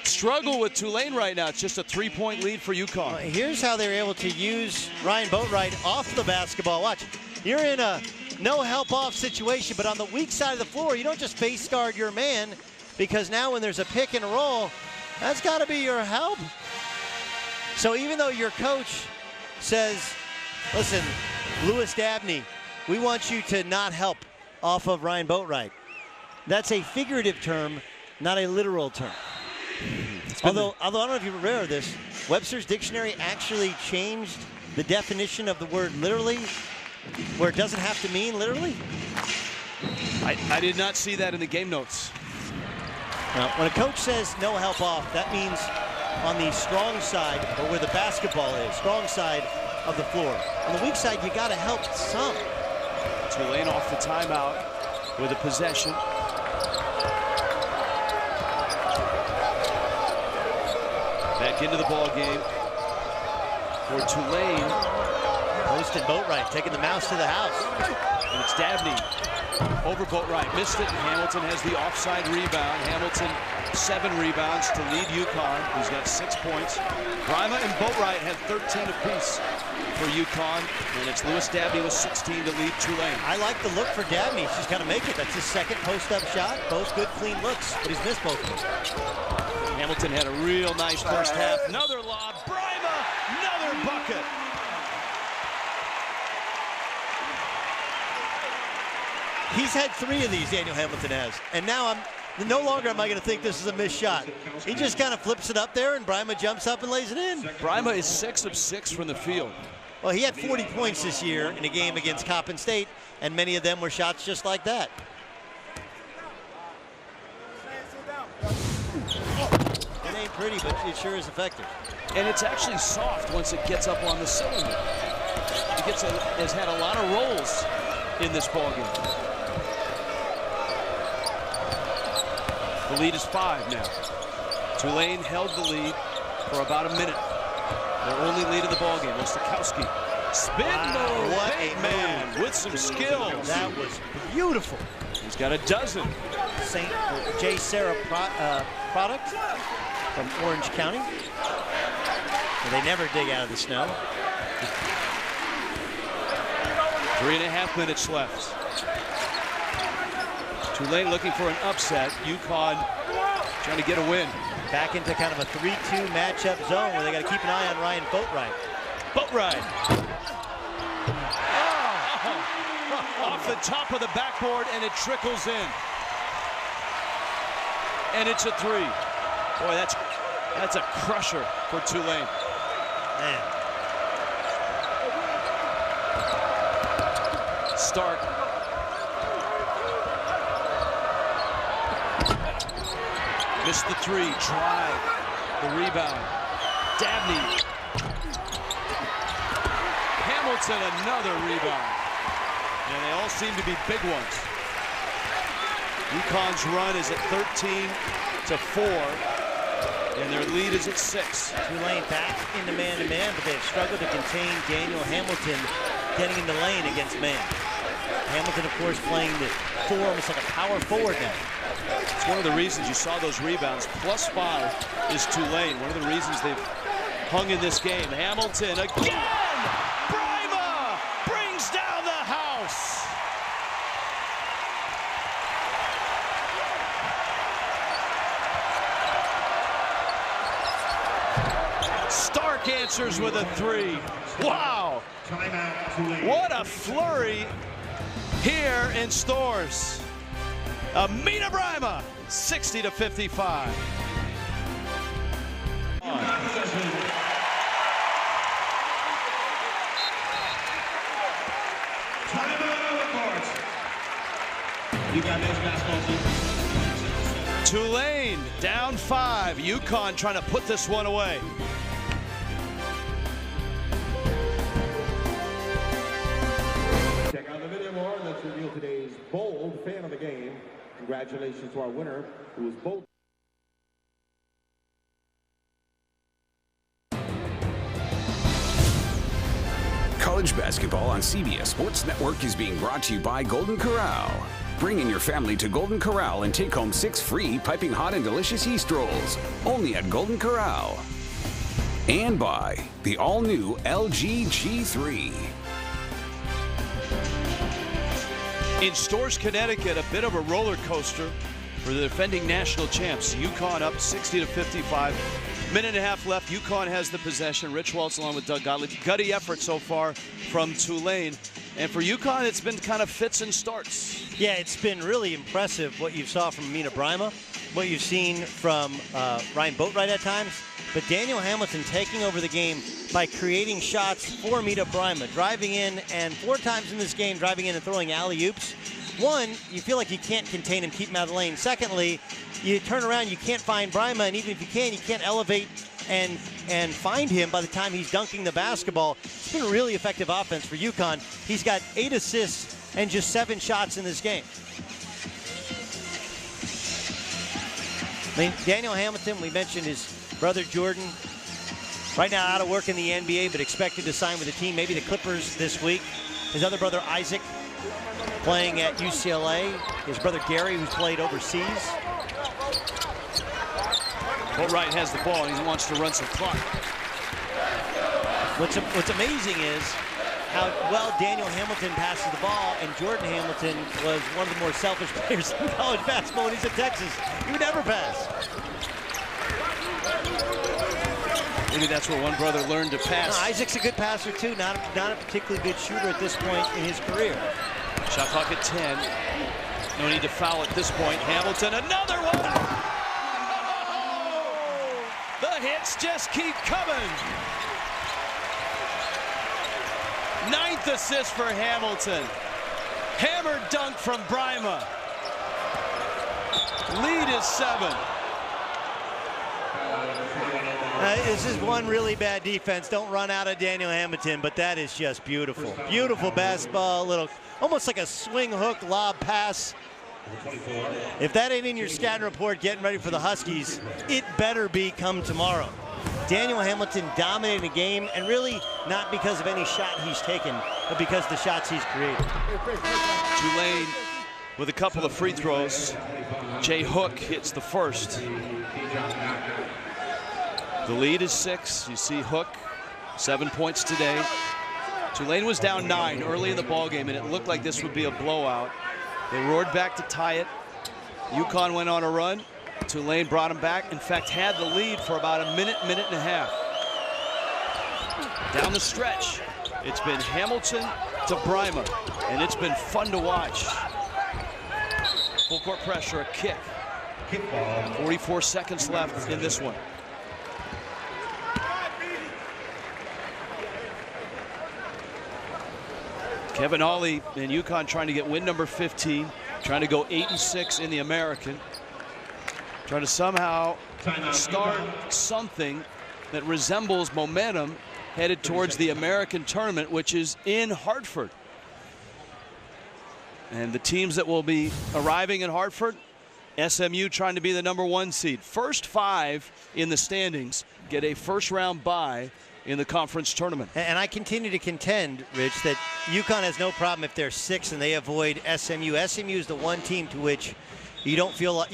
struggle with Tulane right now. It's just a 3-point lead for UConn. Here's how they're able to use Ryan Boatright off the basketball. Watch, you're in a no help off situation, but on the weak side of the floor, you don't just face guard your man, because now when there's a pick and roll, that's got to be your help. So even though your coach says, listen, Lewis Dabney, we want you to not help off of Ryan Boatright. That's a figurative term, not a literal term. Although I don't know if you're aware of this, Webster's dictionary actually changed the definition of the word literally, where it doesn't have to mean literally. I did not see that in the game notes. Now, when a coach says no help off, that means on the strong side, or where the basketball is, strong side of the floor. On the weak side, you got to help some. Tulane off the timeout with a possession. Back into the ball game for Tulane. Post and Boatwright taking the mouse to the house. And it's Dabney over Boatwright. Missed it. Hamilton has the offside rebound. Hamilton 7 rebounds to lead UConn, who's got 6 points. Brima and Boatwright had 13 apiece for UConn, and it's Lewis Dabney with 16 to lead Tulane. I like the look for Dabney. She's got to make it. That's his second post-up shot. Both good, clean looks, but he's missed both of them. Hamilton had a real nice first half. Another lob. Brima, another bucket. He's had 3 of these, Daniel Hamilton has. And now no longer am I going to think this is a missed shot. He just kind of flips it up there, and Brima jumps up and lays it in. Brima is 6 of 6 from the field. Well, he had 40 points this year in a game against Coppin State, and many of them were shots just like that. It ain't pretty, but it sure is effective. And it's actually soft once it gets up on the cylinder. Has had a lot of rolls in this ballgame. The lead is 5 now. Tulane held the lead for about a minute. Their only lead in the ballgame was Stokowski. Spin move, what big a man move. with some skills. That was beautiful. He's got a dozen. J. Sarah product from Orange County. And they never dig out of the snow. 3.5 minutes left. Tulane looking for an upset. UConn trying to get a win. Back into kind of a 3-2 matchup zone where they got to keep an eye on Ryan Boatwright. Boatwright. Oh. Off the top of the backboard, and it trickles in. And it's a 3. Boy, that's a crusher for Tulane. Man. Stark. Missed the 3, drive, the rebound. Dabney. Hamilton, another rebound. And they all seem to be big ones. UConn's run is at 13-4, and their lead is at 6. Tulane back into man-to-man, but they've struggled to contain Daniel Hamilton getting in the lane against man. Hamilton, of course, playing the 4, almost like a power forward now. It's one of the reasons you saw those rebounds. +5 is Tulane. One of the reasons they've hung in this game. Hamilton again! Brima brings down the house! Stark answers with a 3. Wow! What a flurry here in Storrs. Amina Brima, 60-55. Tulane down 5. UConn trying to put this one away. Check out the video more. Let's reveal today's bold fan of the game. Congratulations to our winner, who was bold. College basketball on CBS Sports Network is being brought to you by Golden Corral. Bring in your family to Golden Corral and take home 6 free piping hot and delicious yeast rolls. Only at Golden Corral. And by the all-new LG G3. In Storrs, Connecticut, a bit of a roller coaster for the defending national champs. UConn up 60-55. Minute and a half left. UConn has the possession. Rich Waltz along with Doug Gottlieb. Gutty effort so far from Tulane. And for UConn, it's been kind of fits and starts. Yeah, it's been really impressive what you saw from Amina Brima, what you've seen from Ryan Boatwright at times. But Daniel Hamilton taking over the game by creating shots for Amina Brima, driving in, and 4 times in this game, driving in and throwing alley-oops. One, you feel like you can't contain him, keep him out of the lane. Secondly, you turn around, you can't find Brima, and even if you can, you can't elevate and find him by the time he's dunking the basketball. It's been a really effective offense for UConn. He's got 8 assists and just 7 shots in this game. I mean, Daniel Hamilton, we mentioned his brother Jordan, Right now out of work in the NBA, but expected to sign with the team, maybe the Clippers this week. His other brother, Isaac, playing at UCLA. His brother, Gary, who's played overseas. Boatwright has the ball, and he wants to run some clock. What's amazing is how well Daniel Hamilton passes the ball, and Jordan Hamilton was one of the more selfish players in college basketball when he's at Texas. He would never pass. Maybe that's where one brother learned to pass. No, Isaac's a good passer too, not a particularly good shooter at this point in his career. Shot clock at 10. No need to foul at this point. Hamilton, another one! The hits just keep coming. 9th assist for Hamilton. Hammer dunk from Brima. Lead is 7. This is one really bad defense. Don't run out of Daniel Hamilton, but that is just beautiful. Beautiful basketball, little, almost like a swing hook lob pass. If that ain't in your scouting report getting ready for the Huskies, it better be come tomorrow. Daniel Hamilton dominating the game, and really not because of any shot he's taken, but because of the shots he's created. Tulane with a couple of free throws. Jay Hook hits the first. The lead is 6. You see Hook, 7 points today. Tulane was down 9 early in the ballgame, and it looked like this would be a blowout. They roared back to tie it. UConn went on a run. Tulane brought them back. In fact, had the lead for about a minute, minute and a half. Down the stretch, it's been Hamilton to Brima, and it's been fun to watch. Full court pressure, a kick. 44 seconds left in this one. Kevin Ollie and UConn trying to get win number 15, trying to go 8-6 in the American, trying to somehow start something that resembles momentum headed towards the American tournament, which is in Hartford. And the teams that will be arriving in Hartford, SMU trying to be the #1 seed. First 5 in the standings get a first-round bye in the conference tournament. And I continue to contend, Rich, that UConn has no problem if they're 6 and they avoid SMU. SMU is the one team to which you don't feel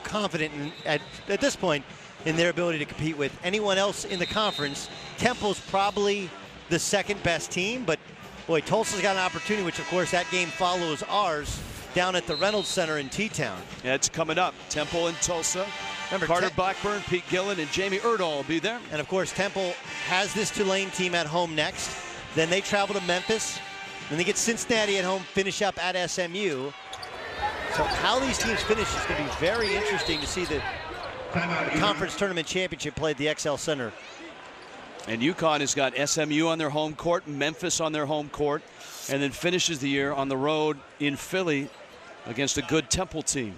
confident in, at this point in their ability to compete with anyone else in the conference. Temple's probably the second best team, but boy, Tulsa's got an opportunity, which of course that game follows ours down at the Reynolds Center in T-Town. Yeah, it's coming up. Temple and Tulsa. Remember, Carter Blackburn, Pete Gillen, and Jamie Erdahl will be there. And of course, Temple has this Tulane team at home next. Then they travel to Memphis. Then they get Cincinnati at home, finish up at SMU. So how these teams finish is going to be very interesting to see the conference tournament championship played at the XL Center. And UConn has got SMU on their home court, Memphis on their home court, and then finishes the year on the road in Philly against a good Temple team.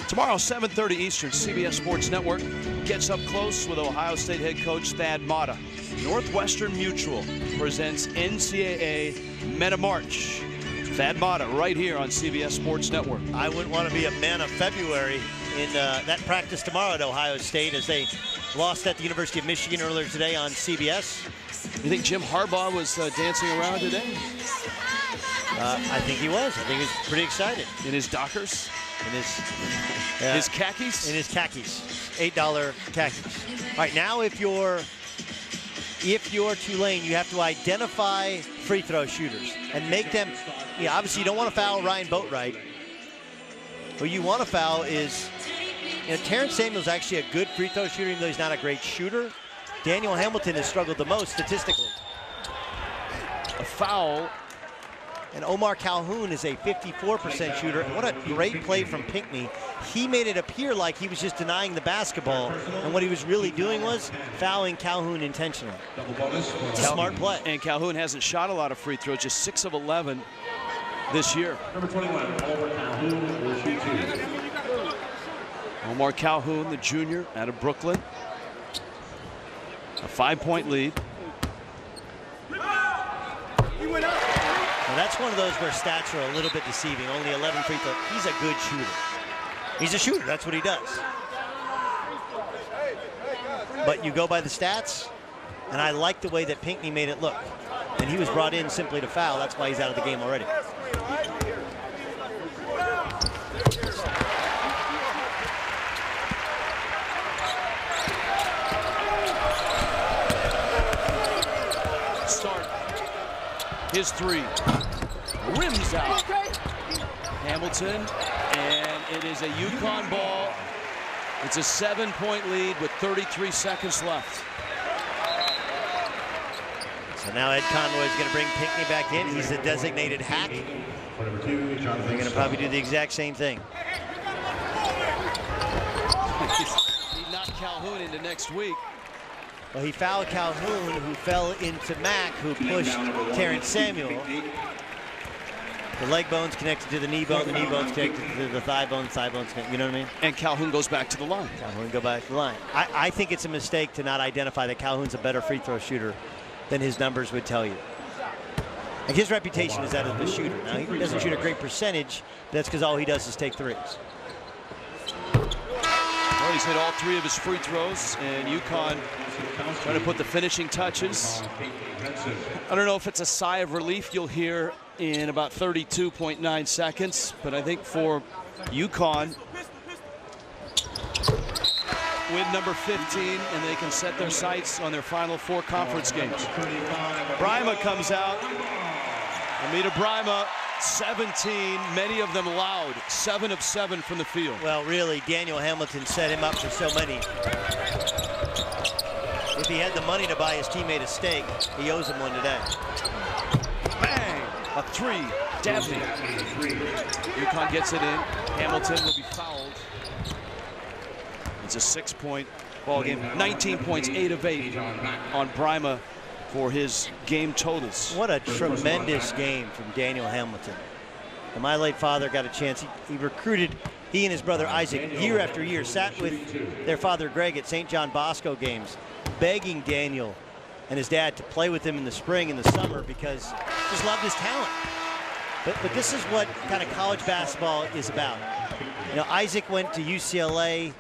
Tomorrow, 7:30 Eastern, CBS Sports Network gets up close with Ohio State head coach Thad Matta. Northwestern Mutual presents NCAA Meta March. Thad Matta right here on CBS Sports Network. I wouldn't want to be a man of February in that practice tomorrow at Ohio State as they lost at the University of Michigan earlier today on CBS. You think Jim Harbaugh was dancing around today? I think he was. I think he was pretty excited. In his Dockers? In his khakis? In his khakis. $8 khakis. All right, now if you're Tulane, you have to identify free throw shooters and make them. Yeah, obviously you don't want to foul Ryan Boatwright. What you want to foul is, Terrence Samuel's actually a good free throw shooter, even though he's not a great shooter. Daniel Hamilton has struggled the most statistically. A foul. And Omar Calhoun is a 54% shooter. And what a great play from Pinckney. He made it appear like he was just denying the basketball, and what he was really doing was fouling Calhoun intentionally. It's a smart play. And Calhoun hasn't shot a lot of free throws, just 6 of 11 this year. Number 21, Omar Calhoun will shoot 2. Omar Calhoun, the junior out of Brooklyn. A 5-point lead. Now that's one of those where stats are a little bit deceiving. Only 11 free throws. He's a good shooter. He's a shooter. That's what he does. but you go by the stats, and I like the way that Pinckney made it look. And he was brought in simply to foul. That's why he's out of the game already. Start his three. Rims out. Hamilton, and it is a UConn ball. It's a 7-point lead with 33 seconds left. So now Ed Conroy is going to bring Pinckney back in. He's the designated hack. They're going to probably do the exact same thing. He knocked Calhoun into next week. Well, he fouled Calhoun, who fell into Mack, who pushed Terrence Samuel. The leg bone's connected to the knee bone's connected to the thigh bone's connected, you know what I mean? And Calhoun goes back to the line. Calhoun go back to the line. I think it's a mistake to not identify that Calhoun's a better free throw shooter than his numbers would tell you. And his reputation is that of the shooter. Now, he doesn't shoot a great percentage, but that's because all he does is take threes. Well, he's hit all 3 of his free throws, and UConn trying to put the finishing touches. I don't know if it's a sigh of relief you'll hear in about 32.9 seconds, but I think for UConn, win number 15, and they can set their sights on their final 4 conference games. Brima comes out. Amita Brima, 17, many of them loud, 7 of 7 from the field. Well, really, Daniel Hamilton set him up for so many. If he had the money to buy his teammate a steak, he owes him one today. Bang! A 3. Dabney. UConn gets it in. Hamilton will be fouled. It's a 6-point ball game. 19 points, 8 of 8 on Brima for his game totals. What a tremendous game from Daniel Hamilton. And my late father got a chance. He recruited, he and his brother Isaac, year after year, sat with their father Greg at St. John Bosco games, begging Daniel and his dad to play with him in the spring and the summer because he just loved his talent. But this is what kind of college basketball is about. You know, Isaac went to UCLA,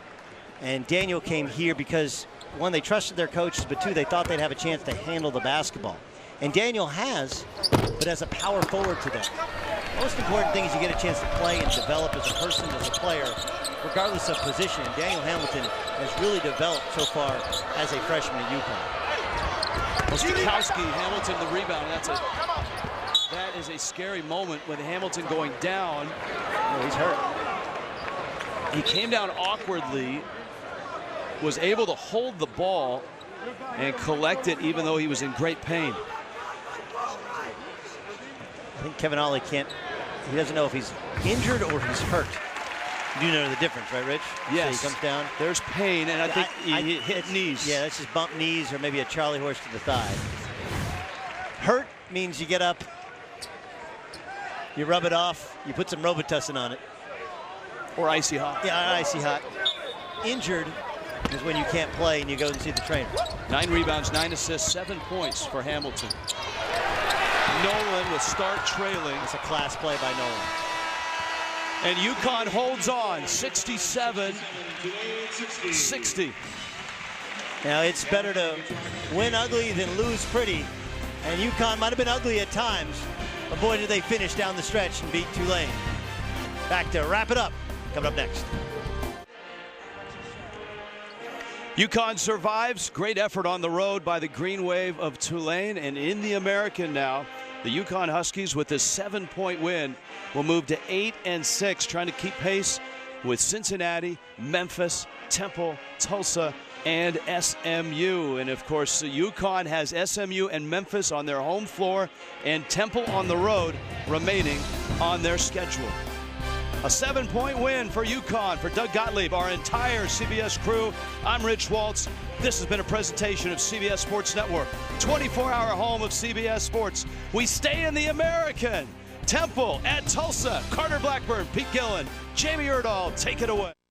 and Daniel came here because, one, they trusted their coaches, but 2, they thought they'd have a chance to handle the basketball. And Daniel has, but as a power forward today. Most important thing is you get a chance to play and develop as a person, as a player, regardless of position. And Daniel Hamilton has really developed so far as a freshman at UConn. Ostkowski, Hamilton the rebound. That is a scary moment with Hamilton going down. Oh, he's hurt. He came down awkwardly, was able to hold the ball and collect it even though he was in great pain. I think Kevin Ollie he doesn't know if he's injured or he's hurt. You do know the difference, right, Rich? Yes. So he comes down. There's pain, and I think he hit knees. Yeah, that's just bump knees or maybe a Charlie horse to the thigh. Hurt means you get up, you rub it off, you put some Robitussin on it. Or icy hot. Yeah, icy hot. Injured is when you can't play and you go and see the trainer. 9 rebounds, 9 assists, 7 points for Hamilton. Nolan will start trailing. It's a class play by Nolan. And UConn holds on, 67-60. Now, it's better to win ugly than lose pretty. And UConn might have been ugly at times, but boy, did they finish down the stretch and beat Tulane. Back to wrap it up, coming up next. UConn survives. Great effort on the road by the Green Wave of Tulane. And in the American now, the UConn Huskies with this 7-point win will move to 8-6, trying to keep pace with Cincinnati, Memphis, Temple, Tulsa, and SMU. And of course, UConn has SMU and Memphis on their home floor and Temple on the road remaining on their schedule. A 7-point win for UConn. For Doug Gottlieb, our entire CBS crew, I'm Rich Waltz. This has been a presentation of CBS Sports Network, 24-hour home of CBS Sports. We stay in the American. Temple at Tulsa. Carter Blackburn, Pete Gillen, Jamie Erdahl, take it away.